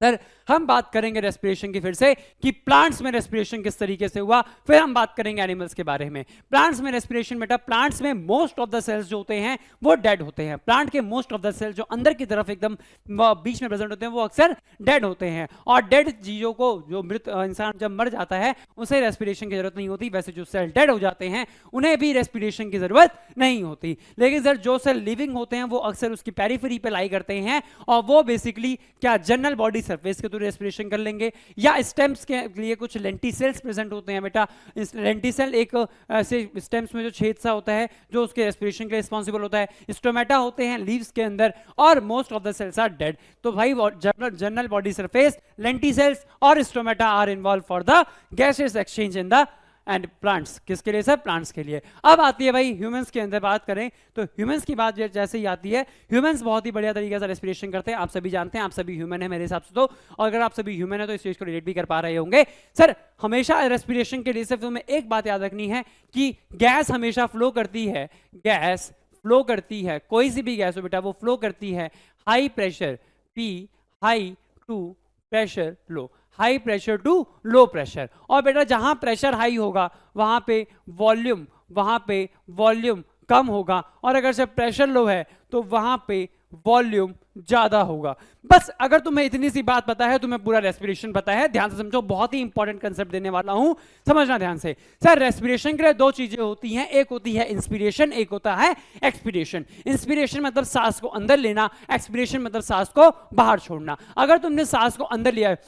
सर, हम बात करेंगे रेस्पिरेशन की फिर से कि प्लांट्स में रेस्पिरेशन किस तरीके से हुआ, फिर हम बात करेंगे एनिमल्स के बारे में। प्लांट्स में रेस्पिरेशन बेटा, प्लांट्स में मोस्ट ऑफ द सेल्स जो होते हैं वो डेड होते हैं। प्लांट के मोस्ट ऑफ द सेल्स जो अंदर की तरफ एकदम बीच में प्रेजेंट होते हैं वो अक्सर डेड होते हैं, और डेड चीजों को, जो मृत इंसान जब मर जाता है उसे रेस्पिरेशन की जरूरत नहीं होती। वैसे जो सेल डेड हो जाते हैं उन्हें भी रेस्पिरेशन की जरूरत नहीं होती। लेकिन सर जो सेल लिविंग होते हैं वो अक्सर उसकी पेरिफेरी पे लाई करते हैं, और वो बेसिकली क्या जनरल बॉडी सरफेस के थ्रू रेस्पिरेशन कर लेंगे, या स्टेम्स के लिए कुछ लेंटिसेल्स प्रेजेंट होते हैं बेटा। इस लेंटिसेल एक ऐसे स्टेम्स में जो छेद सा होता है जो उसके रेस्पिरेशन के लिए रिस्पॉन्सिबल होता है। स्टोमेटा होते हैं लीव्स के अंदर, और most of the cells are dead. तो भाई जनरल बॉडी सरफेस, लेंटिसेल्स और stomata are involve for the gases exchange in the and plants, किसके लिए सर? प्लांट्स के लिए। अब आती है भाई ह्यूमंस के अंदर बात करें तो ह्यूमंस की बात जैसे ही आती है, ह्यूमंस बहुत ही बढ़िया तरीके से रेस्पिरेशन करते हैं, आप सभी जानते हैं, आप सभी ह्यूमन है मेरे हिसाब से तो, और अगर आप सभी ह्यूमन है तो इस चीज को रिलेट भी कर पा रहे होंगे। सर हमेशा रेस्पिरेशन के लिए सिर्फ तुम्हें एक बात याद रखनी है कि गैस हमेशा फ्लो करती है, गैस फ्लो करती है, कोई सी भी गैस हो बेटा वो फ्लो करती है high pressure P high to pressure low, high pressure to low pressure. और बेटा जहां प्रेशर हाई होगा वहां पे वॉल्यूम कम होगा, और अगर से प्रेशर लो है तो वहां पे वॉल्यूम ज्यादा होगा। बस अगर तुम्हें इतनी सी बात पता है, तुम्हें पूरा रेस्पिरेशन पता है, ध्यान से समझो, बहुत ही इंपॉर्टेंट कंसेप्ट देने वाला हूं, समझना ध्यान से। सर रेस्पिरेशन के लिए दो चीजें होती हैं, एक होती है इंस्पिरेशन, एक होता है एक्सपिरेशन। इंस्पिरेशन मतलब सांस को अंदर लेना, एक्सपिरेशन मतलब सांस को बाहर छोड़ना। अगर तुमने सांस को अंदर लिया है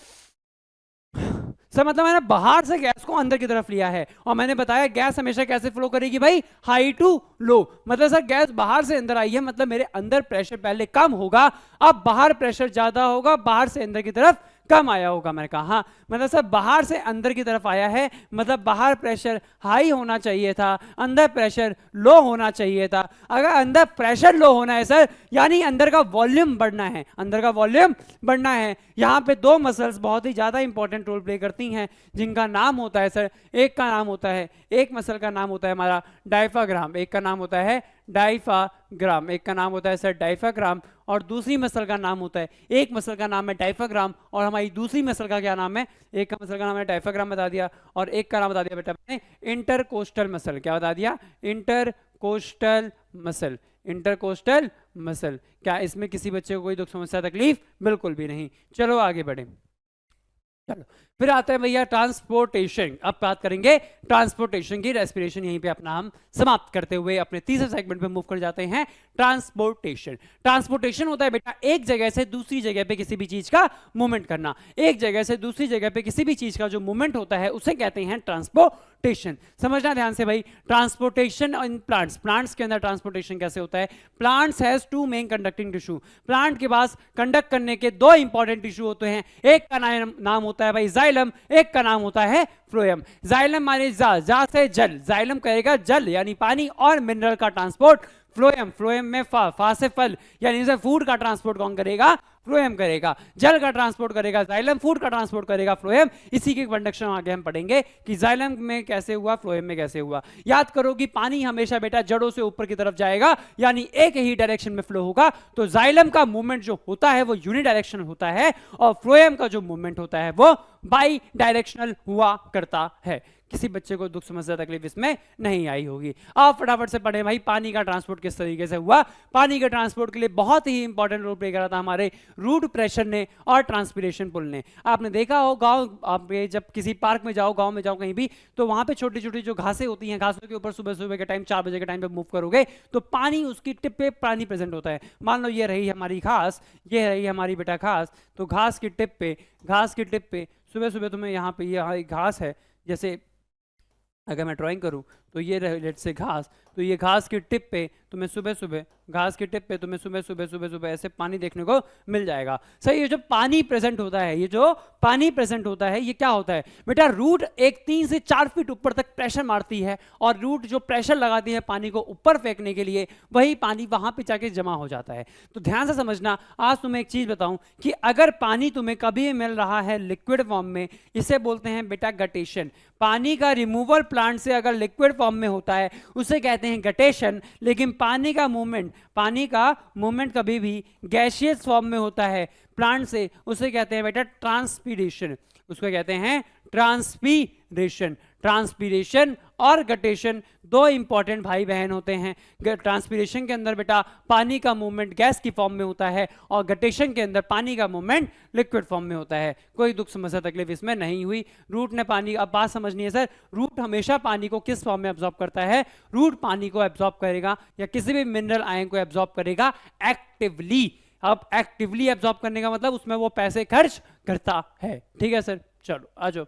सर मतलब मैंने बाहर से गैस को अंदर की तरफ लिया है, और मैंने बताया गैस हमेशा कैसे फ्लो करेगी भाई? High to low. मतलब सर गैस बाहर से अंदर आई है, मतलब मेरे अंदर प्रेशर पहले कम होगा, अब बाहर प्रेशर ज्यादा होगा, बाहर से अंदर की तरफ कम आया होगा। मैंने कहा हाँ, मतलब सर बाहर से अंदर की तरफ आया है, मतलब बाहर प्रेशर हाई होना चाहिए था, अंदर प्रेशर लो होना चाहिए था। अगर अंदर प्रेशर लो होना है सर, यानी अंदर का वॉल्यूम बढ़ना है, अंदर का वॉल्यूम बढ़ना है। यहाँ पे दो मसल्स बहुत ही ज्यादा इंपॉर्टेंट रोल प्ले करती हैं, जिनका नाम होता है सर, एक का नाम होता है, एक मसल का नाम होता है हमारा डायफ्राम, एक का नाम होता है डायफ्राम, एक का नाम होता है सर डायफ्राम, और दूसरी मसल का नाम होता है, एक मसल का नाम है डायफ्राम, और हमारी दूसरी मसल का क्या नाम है? एक का मसल का नाम है डायफ्राम बता दिया, और एक का नाम बता दिया बेटा मैंने इंटरकोस्टल मसल। क्या बता दिया? Intercostal muscle, intercostal muscle. क्या इसमें किसी बच्चे को कोई दुख समस्या तकलीफ? बिल्कुल भी नहीं। चलो आगे बढ़े। चलो फिर आता है भैया ट्रांसपोर्टेशन। अब बात करेंगे ट्रांसपोर्टेशन की। रेस्पिरेशन यहीं पे अपना हम समाप्त करते हुए अपने तीसरे सेगमेंट पे मूव कर जाते हैं, ट्रांसपोर्टेशन। ट्रांसपोर्टेशन होता है बेटा एक जगह से दूसरी जगह पे किसी भी चीज का मूवमेंट करना। एक जगह से दूसरी जगह पे किसी भी चीज का जो मूवमेंट होता है उसे कहते हैं ट्रांसपोर्टेशन। समझना ध्यान से भाई, ट्रांसपोर्टेशन इन प्लांट्स, प्लांट्स के अंदर ट्रांसपोर्टेशन कैसे होता है? Plants has two main conducting tissue. Plant के पास कंडक्ट करने के दो इंपॉर्टेंट टिश्यू होते हैं, एक का नाम होता है भाई जाइलम, एक का नाम होता है फ्लोएम। जाइलम माने जा से जल, जाइलम कहेगा जल यानी पानी और मिनरल का ट्रांसपोर्ट। फ्लोएम में फा से फल यानी से फूड का ट्रांसपोर्ट कौन करेगा? फ्लोएम करेगा। जल का ट्रांसपोर्ट करेगा जाइलम, फूड का ट्रांसपोर्ट करेगा फ्लोएम। इसी के कंडक्शन आगे हम पढ़ेंगे कि जाइलम में कैसे हुआ, फ्लोएम में कैसे हुआ। याद करो कि पानी हमेशा बेटा जड़ों से ऊपर की तरफ जाएगा, यानी एक ही डायरेक्शन में फ्लो होगा। तो जाइलम का मूवमेंट जो होता है वो यूनिडायरेक्शनल होता है, और फ्लोएम का जो मूवमेंट होता है वो बाई डायरेक्शनल हुआ करता है। किसी बच्चे को दुख समस्या तकलीफ इसमें नहीं आई होगी। आप फटाफट से पढ़े भाई, पानी का ट्रांसपोर्ट किस तरीके से हुआ। पानी के ट्रांसपोर्ट के लिए बहुत ही इंपॉर्टेंट रोल प्ले करा था हमारे रूट प्रेशर ने और ट्रांसपिरेशन पुल ने। आपने देखा हो गांव, आप जब किसी पार्क में जाओ, गांव में जाओ कहीं भी, तो वहां पे छोटी छोटी जो घासें होती हैं, घासों के ऊपर सुबह सुबह के टाइम 4 बजे के टाइम पे मूव करोगे तो पानी, उसकी टिप पे पानी प्रेजेंट होता है। मान लो ये रही हमारी घास, ये रही हमारी बेटा घास, तो घास की टिप पे सुबह सुबह तुम्हें यहाँ पे ये घास है, जैसे अगर मैं ड्राइंग करूं तो ये लेट से घास, तो ये घास की टिप पे तुम्हें सुबह सुबह ऐसे पानी देखने को मिल जाएगा। सही, ये जो पानी प्रेजेंट होता है, ये क्या होता है बेटा? रूट एक 3 से 4 फीट ऊपर तक प्रेशर मारती है, और रूट जो प्रेशर लगाती है पानी को ऊपर फेंकने के लिए, वही पानी वहां पे जाके जमा हो जाता है। तो ध्यान से समझना, आज तुम्हें एक चीज बताऊं कि अगर पानी तुम्हें कभी मिल रहा है लिक्विड फॉर्म में, इसे बोलते हैं बेटा गटेशन। पानी का रिमूवल प्लांट से अगर लिक्विड फॉर्म में होता है उसे कहते हैं गटेशन। लेकिन पानी का मूवमेंट कभी भी गैसियस फॉर्म में होता है प्लांट से, उसे कहते हैं बेटा ट्रांसपीरेशन। उसको कहते हैं ट्रांसपीरेशन और गटेशन दो इंपॉर्टेंट भाई बहन होते हैं। ट्रांसपीरेशन के अंदर बेटा पानी का मूवमेंट गैस की फॉर्म में होता है, और गटेशन के अंदर पानी का मूवमेंट लिक्विड फॉर्म में होता है। कोई दुख समस्या तकलीफ इसमें नहीं हुई। रूट ने पानी, अब बात समझनी है सर, रूट हमेशा पानी को किस फॉर्म में एब्जॉर्ब करता है? रूट पानी को एब्जॉर्ब करेगा या किसी भी मिनरल आयन को एब्जॉर्ब करेगा एक्टिवली। अब एक्टिवली एब्जॉर्ब करने का मतलब उसमें वो पैसे खर्च करता है। ठीक है सर, चलो आ जाओ।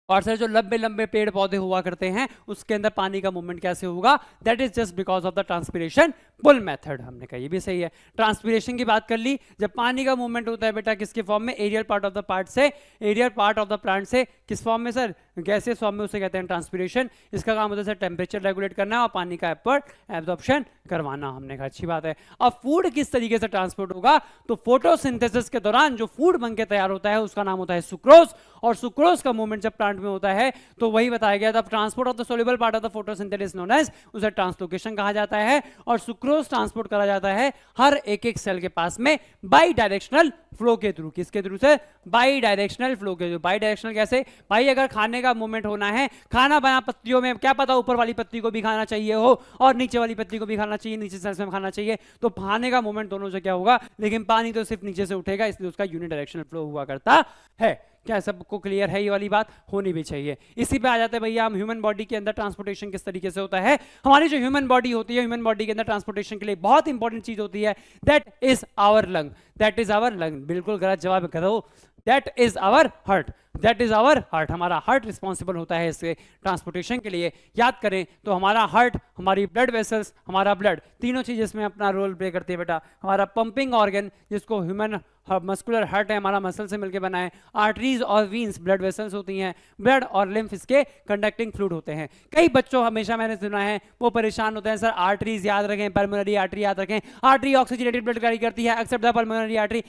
और सर जो लंबे लंबे पेड़ पौधे हुआ करते हैं उसके अंदर पानी का मूवमेंट कैसे होगा? That is just because of the transpiration pull method, हमने कहा ये भी सही है। ट्रांसपीरेशन की बात कर ली, जब पानी का मूवमेंट होता है बेटा किसके फॉर्म में, aerial part of the part से, aerial part of the plant से किस फॉर्म में सर, गैसियस फॉर्म में, उसे कहते हैं ट्रांसपीरेशन। इसका काम होता है सर टेम्परेचर रेगुलेट करना और पानी का एब्जॉर्प्शन करवाना, हमने कहा अच्छी बात है। अब फूड किस तरीके से ट्रांसपोर्ट होगा, तो फोटोसिंथेसिस के दौरान जो फूड बन के तैयार होता है उसका नाम होता है सुक्रोज, और सुक्रोज का मूवमेंट जब प्लांट में होता है तो वही बताया गया था, transport of the soluble part of the photosynthesis known as, उसे ट्रांसलोकेशन कहा जाता है। और सुक्रोज ट्रांसपोर्ट करा जाता है हर एक एक सेल के पास में बाई डायरेक्शनल फ्लो के थ्रू, किसके थ्रू से, बाई डायरेक्शनल फ्लो के थ्रू। बाई डायरेक्शनल कैसे भाई, अगर खाने का मूवमेंट होना है, खाना बना पत्तियों में, क्या पता ऊपर वाली पत्ती को भी खाना चाहिए हो और नीचे वाली पत्ती को भी खाना चाहिए, नीचे सेल्स में खाना चाहिए, तो खाने का मूवमेंट दोनों से क्या होगा, लेकिन पानी तो सिर्फ नीचे से उठेगा, इसलिए उसका यूनिडायरेक्शनल फ्लो हुआ करता है। क्या सबको क्लियर है, ये वाली बात होनी भी चाहिए। इसी पे आ जाते हैं भैया हम ह्यूमन बॉडी के अंदर ट्रांसपोर्टेशन किस तरीके से होता है। हमारी जो ह्यूमन बॉडी होती है, ह्यूमन बॉडी के अंदर ट्रांसपोर्टेशन के लिए बहुत इंपॉर्टेंट चीज होती है, that is our lung, that is our lung. बिल्कुल गलत जवाब करो, that is our heart, that is our heart. हमारा हार्ट रिस्पॉन्सिबल होता है इसके ट्रांसपोर्टेशन के लिए। याद करें तो हमारा हार्ट, हमारी ब्लड वेसल्स, हमारा ब्लड, तीनों चीज इसमें अपना रोल प्ले करती है बेटा। हमारा पंपिंग ऑर्गन जिसको ह्यूमन मस्कुलर हार्ट है, हमारा मसल से मिलकर बना है। आर्टरीज और वीन्स ब्लड वेसल्स होती हैं, ब्लड और लिम्फ इसके कंडक्टिंग फ्लूइड होते हैं। कई बच्चों हमेशा मैंने सुना है वो परेशान होते हैं, सर आर्टरीज याद रखें, पल्मोनरी आर्टरी याद रखें, आर्टरी ऑक्सीजनेटेड ब्लड कैरी करती है एक्सेप्ट द पल्मोनरी आर्टरी।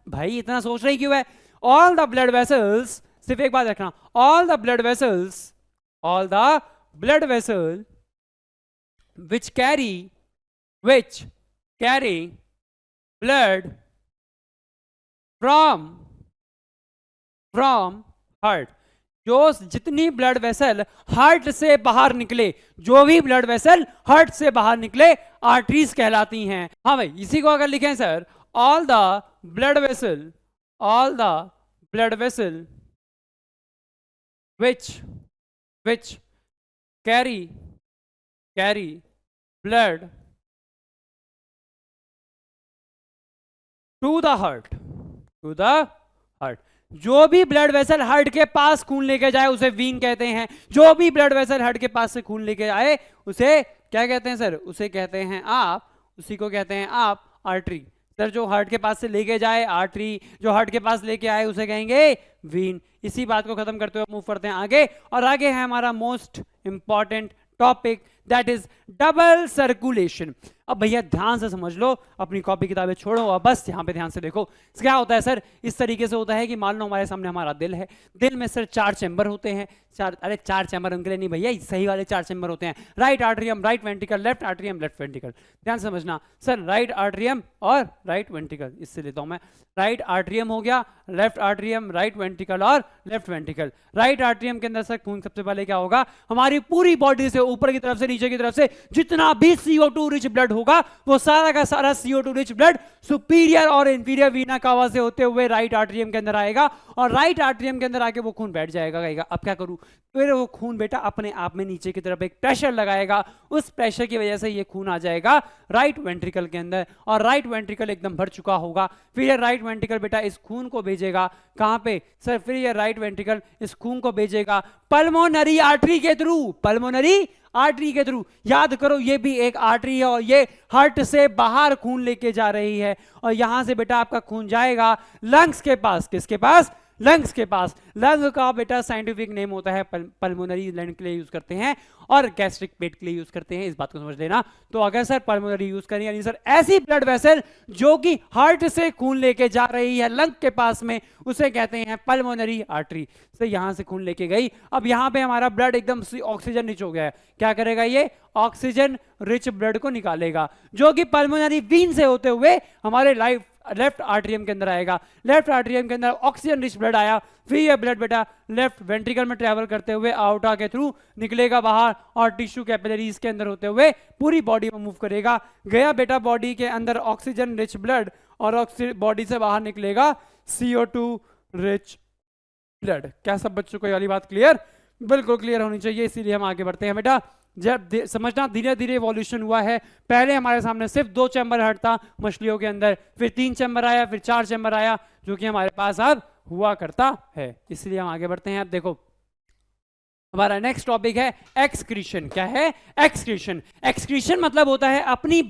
भाई इतना सोच रही क्यों है, ऑल द ब्लड वेसल्स, सिर्फ एक बात रखना, all the blood vessels, all the blood vessel which carry blood from heart, जो जितनी ब्लड वेसल हार्ट से बाहर निकले, जो भी ब्लड वेसल हार्ट से बाहर निकले आर्टरीज कहलाती हैं। हाँ भाई, इसी को अगर लिखें sir, all the blood vessel which carry blood to the heart, जो भी ब्लड वेसल हार्ट के पास खून लेके जाए उसे वीन कहते हैं। जो भी ब्लड वेसल हार्ट के पास से खून लेके आए उसे क्या कहते हैं सर, उसे कहते हैं आप, उसी को कहते हैं आप आर्टरी। सर जो हार्ट के पास से लेके जाए आर्टरी, जो हार्ट के पास लेके आए उसे कहेंगे वीन। इसी बात को खत्म करते हुए मूव करते हैं आगे, और आगे है हमारा most important topic, that is double circulation. अब भैया ध्यान से समझ लो, अपनी कॉपी किताबें छोड़ो और बस यहाँ पे ध्यान से देखो। क्या होता है सर, इस तरीके से होता है कि मान लो हमारे सामने हमारा दिल है, दिल में सर 4 चैम्बर होते हैं, 4 चैम्बर उनके लिए नहीं भैया, सही वाले 4 चैम्बर होते हैं। Right atrium, right ventricle, left atrium, left ventricle. ध्यान समझना सर, राइट आर्टरियम और राइट वेंट्रिकल, इससे लेता हूं मैं, राइट आर्टरियम हो गया, लेफ्ट आर्टरियम, राइट वेंट्रिकल और लेफ्ट वेंट्रिकल। राइट आर्टरियम के अंदर सर खून सबसे पहले क्या होगा, हमारी पूरी बॉडी से ऊपर की तरफ से नीचे की तरफ से जितना भी CO2 रिच ब्लड होगा वो सारा का सारा CO2 रिच ब्लड सुपीरियर और इंफीरियर वीना कावा से होते हुए राइट आर्टरियम के अंदर आएगा, और राइट आर्टरियम के अंदर आके वो खून बैठ जाएगा। कहेगा अब क्या करूं, फिर वो खून बेटा अपने आप में नीचे की तरफ एक प्रेशर लगाएगा, उस प्रेशर की वजह से ये खून आ जाएगा राइट वेंट्रिकल के अंदर, और राइट वेंट्रिकल एकदम भर चुका होगा। फिर ये राइट वेंट्रिकल बेटा इस खून को भेजेगा कहां पे सर, फिर ये राइट वेंट्रिकल इस खून को भेजेगा पल्मोनरी आर्टरी के थ्रू, पल्मोनरी आर्टरी के थ्रू। याद करो ये भी एक आर्टरी है और ये हार्ट से बाहर खून लेके जा रही है, और यहां से बेटा आपका खून जाएगा लंग्स के पास। किसके पास, लंग्स के पास। लंग का बेटा साइंटिफिक नेम होता है पल्मोनरी लंग के लिए यूज करते हैं और गैस्ट्रिक पेट के लिए यूज करते हैं, इस बात को समझ लेना। तो अगर सर पल्मोनरी यूज करें यानी सर ऐसी ब्लड वेसल जो कि हार्ट से खून लेके जा रही है लंग के पास में, उसे कहते हैं पल्मोनरी आर्टरी। से यहां से खून लेके गई, अब यहां पे हमारा ब्लड एकदम ऑक्सीजन रिच हो गया है, क्या करेगा ये, ऑक्सीजन रिच ब्लड को निकालेगा, जो कि पल्मोनरी वीन से होते हुए हमारे लेफ्ट आर्टरियम के अंदर आएगा। लेफ्ट आर्टरियम के अंदर ऑक्सीजन रिच ब्लड आया, फिर ये ब्लड बेटा लेफ्ट वेंट्रिकल में ट्रेवल करते हुए आउटा के थ्रू निकलेगा बाहर, और टिश्यू कैपिलरीज के अंदर होते हुए पूरी बॉडी में मूव करेगा। गया बेटा बॉडी के अंदर ऑक्सीजन रिच ब्लड, और बॉडी से बाहर निकलेगा CO2 रिच ब्लड। क्या सब बच्चों को ये वाली बात क्लियर, बिल्कुल क्लियर होनी चाहिए, इसीलिए हम आगे बढ़ते हैं बेटा। जब समझना धीरे धीरे इवोल्यूशन हुआ है, पहले हमारे सामने सिर्फ 2 चैम्बर हार्ट था मछलियों के अंदर, फिर 3 चैम्बर आया, फिर 4 चैम्बर आया, जो कि हमारे पास अब हुआ करता है। इसलिए हम आगे बढ़ते हैं। अब देखो हमारा नेक्स्ट टॉपिक है एक्सक्रीशन। क्या है? एक्सक्रीशन। एक्सक्रीशन मतलब होता है अपनी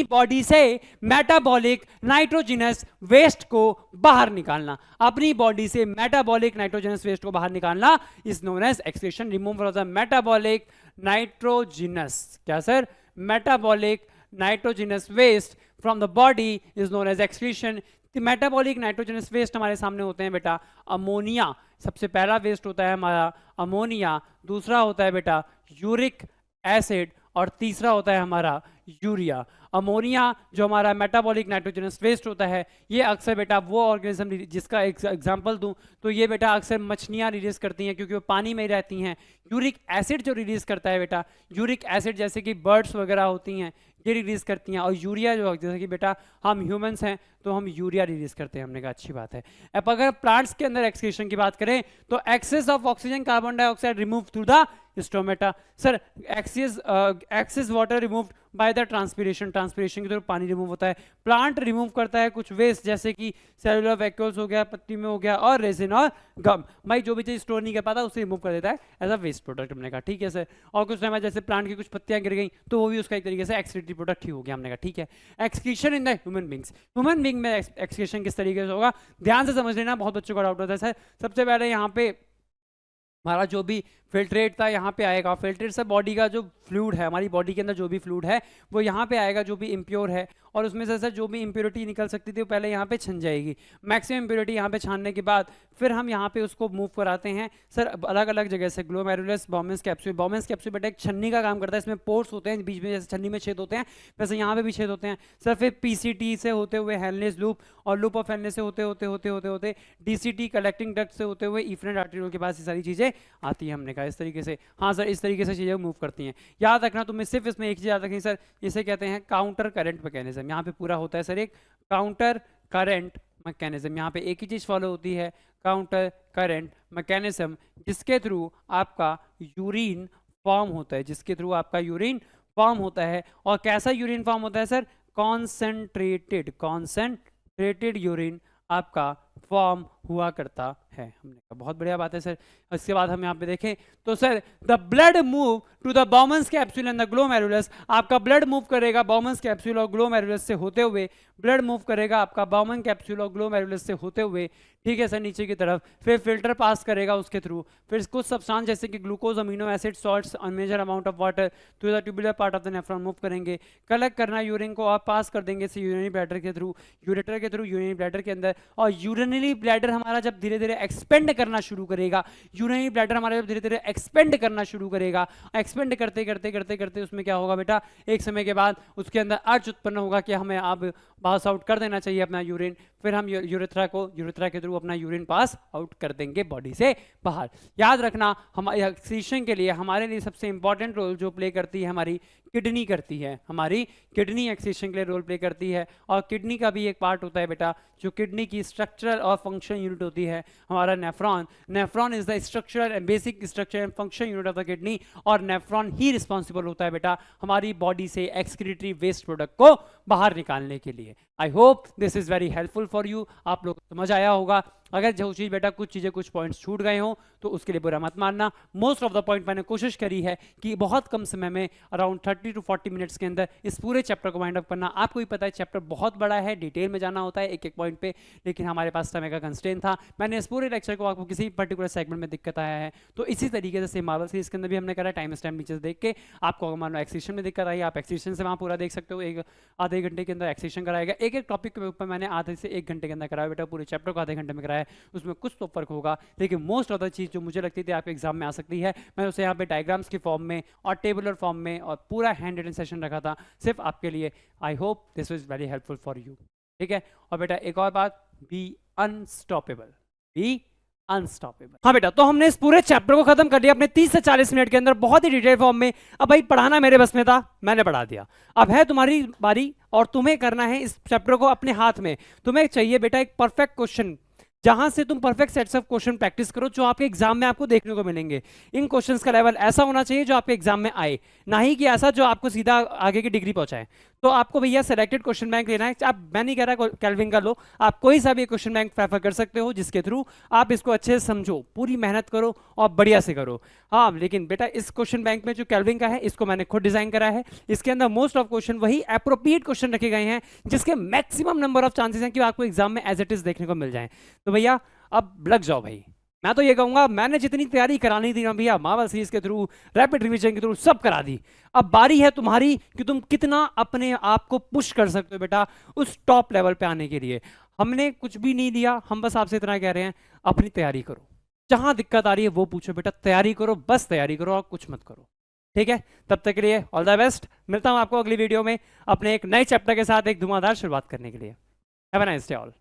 बॉडी से मेटाबॉलिक नाइट्रोजनस वेस्ट को बाहर निकालना। अपनी बॉडी से मेटाबॉलिक नाइट्रोजनस वेस्ट को बाहर निकालना is known as excretion. Removal of the metabolic nitrogenous, क्या sir? Metabolic nitrogenous waste from the body is known as excretion. Metabolic nitrogenous waste हमारे सामने होते हैं बेटा अमोनिया, सबसे पहला वेस्ट होता है हमारा अमोनिया, दूसरा होता है बेटा यूरिक एसिड और तीसरा होता है हमारा यूरिया। अमोनिया जो हमारा मेटाबॉलिक नाइट्रोजनस वेस्ट होता है, ये अक्सर बेटा वो ऑर्गेनिज्म, जिसका एग्जांपल दूं तो ये बेटा अक्सर मछलियां रिलीज करती हैं क्योंकि वो पानी में रहती हैं। यूरिक एसिड जो रिलीज करता है बेटा, यूरिक एसिड जैसे कि बर्ड्स वगैरह होती हैं ये रिलीज करती हैं, और यूरिया जो जैसे कि बेटा हम ह्यूमंस हैं तो हम यूरिया रिलीज करते हैं। हमने कहा अच्छी बात है। अब अगर प्लांट्स के अंदर एक्सक्रीशन की बात करें तो excess of oxygen carbon dioxide remove through the stomata. Sir excess water removed by the transpiration, transpiration के थ्रू पानी रिमूव होता है। प्लांट रिमूव करता है कुछ वेस्ट जैसे कि सेलुलर वैक्यूल्स हो गया, पत्ती में हो गया, और रेजिन और गम। भाई जो भी चीज स्टोर नहीं कर पाता उसे रिमूव कर देता है एज अ वेस्ट प्रोडक्ट। हमने कहा ठीक है सर। और कुछ टाइम जैसे प्लांट की कुछ पत्तियां गिर गई तो वो भी उसका एक तरीके से एक्सक्रीटरी प्रोडक्ट ही हो गया। हमने कहा ठीक है। Excretion in the human beings, human being में एक्सक्रीशन किस तरीके से होगा ध्यान से समझ लेना, बहुत बच्चों का डाउट होता है सर। सबसे पहले यहाँ पे हमारा जो भी फिल्ट्रेट था यहाँ पे आएगा। फिल्ट्रेट से बॉडी का जो फ्लूइड है, हमारी बॉडी के अंदर जो भी फ्लूइड है वो यहाँ पे आएगा, जो भी इम्प्योर है, और उसमें से सर जो भी इम्प्योरिटी निकल सकती थी वो पहले यहाँ पे छन जाएगी। मैक्सिमम इम्प्योरिटी यहाँ पे छानने के बाद फिर हम यहाँ पे उसको मूव कराते हैं सर अलग अलग जगह से। Glomerulus, Bowman's capsule, Bowman's capsule बेटा एक छन्नी का काम करता है, इसमें पोर्स होते हैं बीच में, जैसे छन्नी में छेद होते हैं वैसे यहाँ पे भी छेद होते हैं सर। फिर पीसीटी से होते हुए हेलनेस लूप, और लूप ऑफ हेलनेस से होते होते होते होते होते डीसीटी कलेक्टिंग डक्ट से होते हुए इफरेंट आर्टेरियोल के पास ये सारी चीज़ें आती हैं। हमने कहा इस तरीके से, हाँ सर इस तरीके से चीज़ें मूव करती हैं। याद रखना तुम्हें सिर्फ इसमें एक चीज़ याद रखनी सर, इसे कहते हैं काउंटर करंट मैकेनिज्म। यहाँ पे पूरा होता है सर एक काउंटर करंट मैकेनिज्म। यहाँ पे एक ही चीज़ फॉलो होती है, काउंटर करंट मैकेनिज्म, जिसके थ्रू आपका यूरिन फॉर्म होता है, जिसके थ्रू आपका यूरिन फॉर्म होता है। और कैसा यूरिन फॉर्म होता है सर? कॉन्सेंट्रेटेड यूरिन आपका फॉर्म हुआ करता है। हमने कहा बहुत बढ़िया बात है सर। इसके बाद हम यहाँ पे देखें तो sir the blood move to the Bowman's capsule and the glomerulus, आपका ब्लड मूव करेगा बॉमन्स कैप्सूल और ग्लोमेरुलस से होते हुए, ब्लड मूव करेगा आपका बॉमन कैप्सूल और ग्लोमेरुलस से होते हुए, ठीक है सर, नीचे की तरफ। फिर फिल्टर पास करेगा उसके थ्रू, फिर कुछ सब्सटेंस जैसे कि ग्लूकोज, अमीनो एसिड, सॉल्ट्स और major amount of water through the tubular part of the nephron move करेंगे। कलेक्ट करना यूरिन को आप पास कर देंगे यूरिनरी ब्लैडर के थ्रू, यूरेटर के थ्रू यूरिनरी ब्लैडर के अंदर। और यूरिनरी ब्लैडर हमारा जब धीरे धीरे एक्सपेंड करना शुरू करेगा, यूरिनरी ब्लैडर हमारा जब धीरे धीरे एक्सपेंड करना शुरू करेगा, एक्सपेंड करते करते करते करते उसमें क्या होगा बेटा, एक समय के बाद उसके अंदर अर्ज उत्पन्न होगा कि हमें अब पास आउट कर देना चाहिए अपना यूरिन। फिर हम यूरेथ्रा के थ्रू अपना यूरिन पास आउट कर देंगे बॉडी से बाहर। याद रखना हमारे एक्सक्रीशन के लिए, हमारे लिए सबसे इंपॉर्टेंट रोल जो प्ले करती है हमारी किडनी करती है, हमारी किडनी एक्सक्रीशन के लिए रोल प्ले करती है। और किडनी का भी एक पार्ट होता है बेटा, जो किडनी की स्ट्रक्चरल और फंक्शन यूनिट होती है हमारा nephron. Nephron is the structural and basic structure and function unit of the kidney, और नेफ्रॉन ही रिस्पॉन्सिबल होता है बेटा हमारी बॉडी से एक्सक्रीटरी वेस्ट प्रोडक्ट को बाहर निकालने के लिए। I hope this is very helpful for you. आप लोग समझ आया होगा। अगर जो चीज़ बेटा कुछ चीज़ें कुछ पॉइंट्स छूट गए हों तो उसके लिए बुरा मत मानना। मोस्ट ऑफ द पॉइंट मैंने कोशिश करी है कि बहुत कम समय में अराउंड 30 to 40 मिनट्स के अंदर इस पूरे चैप्टर को वाइंड अप करना। आपको भी पता है चैप्टर बहुत बड़ा है, डिटेल में जाना होता है एक एक पॉइंट पे, लेकिन हमारे पास समय का कंस्ट्रेंट था। मैंने इस पूरे लेक्चर को, आपको किसी पर्टिकुलर सेगमेंट में दिक्कत आया है तो इसी तरीके से सेम मार्वल सीरीज के अंदर भी हमने करा टाइम स्टैम्प नीचे देख के। आपको अगर मान लो एक्सक्रीशन में दिक्कत आई, आप एक्सक्रीशन से वहाँ पूरा देख सकते हो। एक आधे घंटे के अंदर एक्सक्रीशन कराएगा। एक एक टॉपिक के ऊपर मैंने आधे से 1 घंटे के अंदर कराया बेटा, पूरे चैप्टर को आधे घंटे में कराया। उसमें कुछ तो फर्क होगा, लेकिन मोस्ट ऑफ द चीज़ जो मुझे लगती थी आपके एग्जाम में आ सकती है, मैंने उसे यहाँ पे डायग्राम्स के फॉर्म में और टेबुलर फॉर्म में और पूरा हैंड रिटन सेशन रखा था सिर्फ आपके लिए। I hope this was very helpful for you. ठीक है। और बेटा एक और बात, बी अनस्टॉपेबल, बी अनस्टॉपेबल। हाँ बेटा, तो हमने इस पूरे चैप्टर को खत्म कर दिया अपने 30 से 40 मिनट के अंदर, बहुत ही डिटेल फॉर्म में। अब भाई पढ़ाना मेरे बस में था, मैंने पढ़ा दिया। अब है तुम्हारी बारी और तुम्हें करना है इस चैप्टर को अपने हाथ में। तुम्हें चाहिए बेटा एक परफेक्ट क्वेश्चन, जहां से तुम perfect sets of question practice करो जो आपके एग्जाम में आपको देखने को मिलेंगे। इन क्वेश्चंस का लेवल ऐसा होना चाहिए जो आपके एग्जाम में आए, ना ही कि ऐसा जो आपको सीधा आगे की डिग्री पहुंचाए। तो आपको भैया सिलेक्टेड क्वेश्चन बैंक लेना है। आप, मैं नहीं कह रहा केल्विन का लो, आप कोई सा भी क्वेश्चन बैंक प्रेफर कर सकते हो जिसके थ्रू आप इसको अच्छे से समझो, पूरी मेहनत करो और बढ़िया से करो। हाँ लेकिन बेटा इस क्वेश्चन बैंक में जो केल्विन का है इसको मैंने खुद डिजाइन करा है, इसके अंदर मोस्ट ऑफ क्वेश्चन वही अप्रोप्रिएट क्वेश्चन रखे गए हैं जिसके मैक्सिमम नंबर ऑफ चांसेस हैं कि आपको एग्जाम में एज इट इज देखने को मिल जाए। तो भैया अब लग जाओ भाई, मैं तो ये कहूंगा मैंने जितनी तैयारी करानी थी ना भैया मावल सीरीज के थ्रू, रैपिड रिवीजन के थ्रू सब करा दी। अब बारी है तुम्हारी कि तुम कितना अपने आप को पुश कर सकते हो बेटा उस टॉप लेवल पे आने के लिए। हमने कुछ भी नहीं दिया, हम बस आपसे इतना कह रहे हैं अपनी तैयारी करो, जहां दिक्कत आ रही है वो पूछो बेटा, तैयारी करो, बस तैयारी करो और कुछ मत करो, ठीक है। तब तक के लिए ऑल द बेस्ट, मिलता हूं आपको अगली वीडियो में अपने एक नए चैप्टर के साथ एक धुआंधार शुरुआत करने के लिए। Have a nice day all.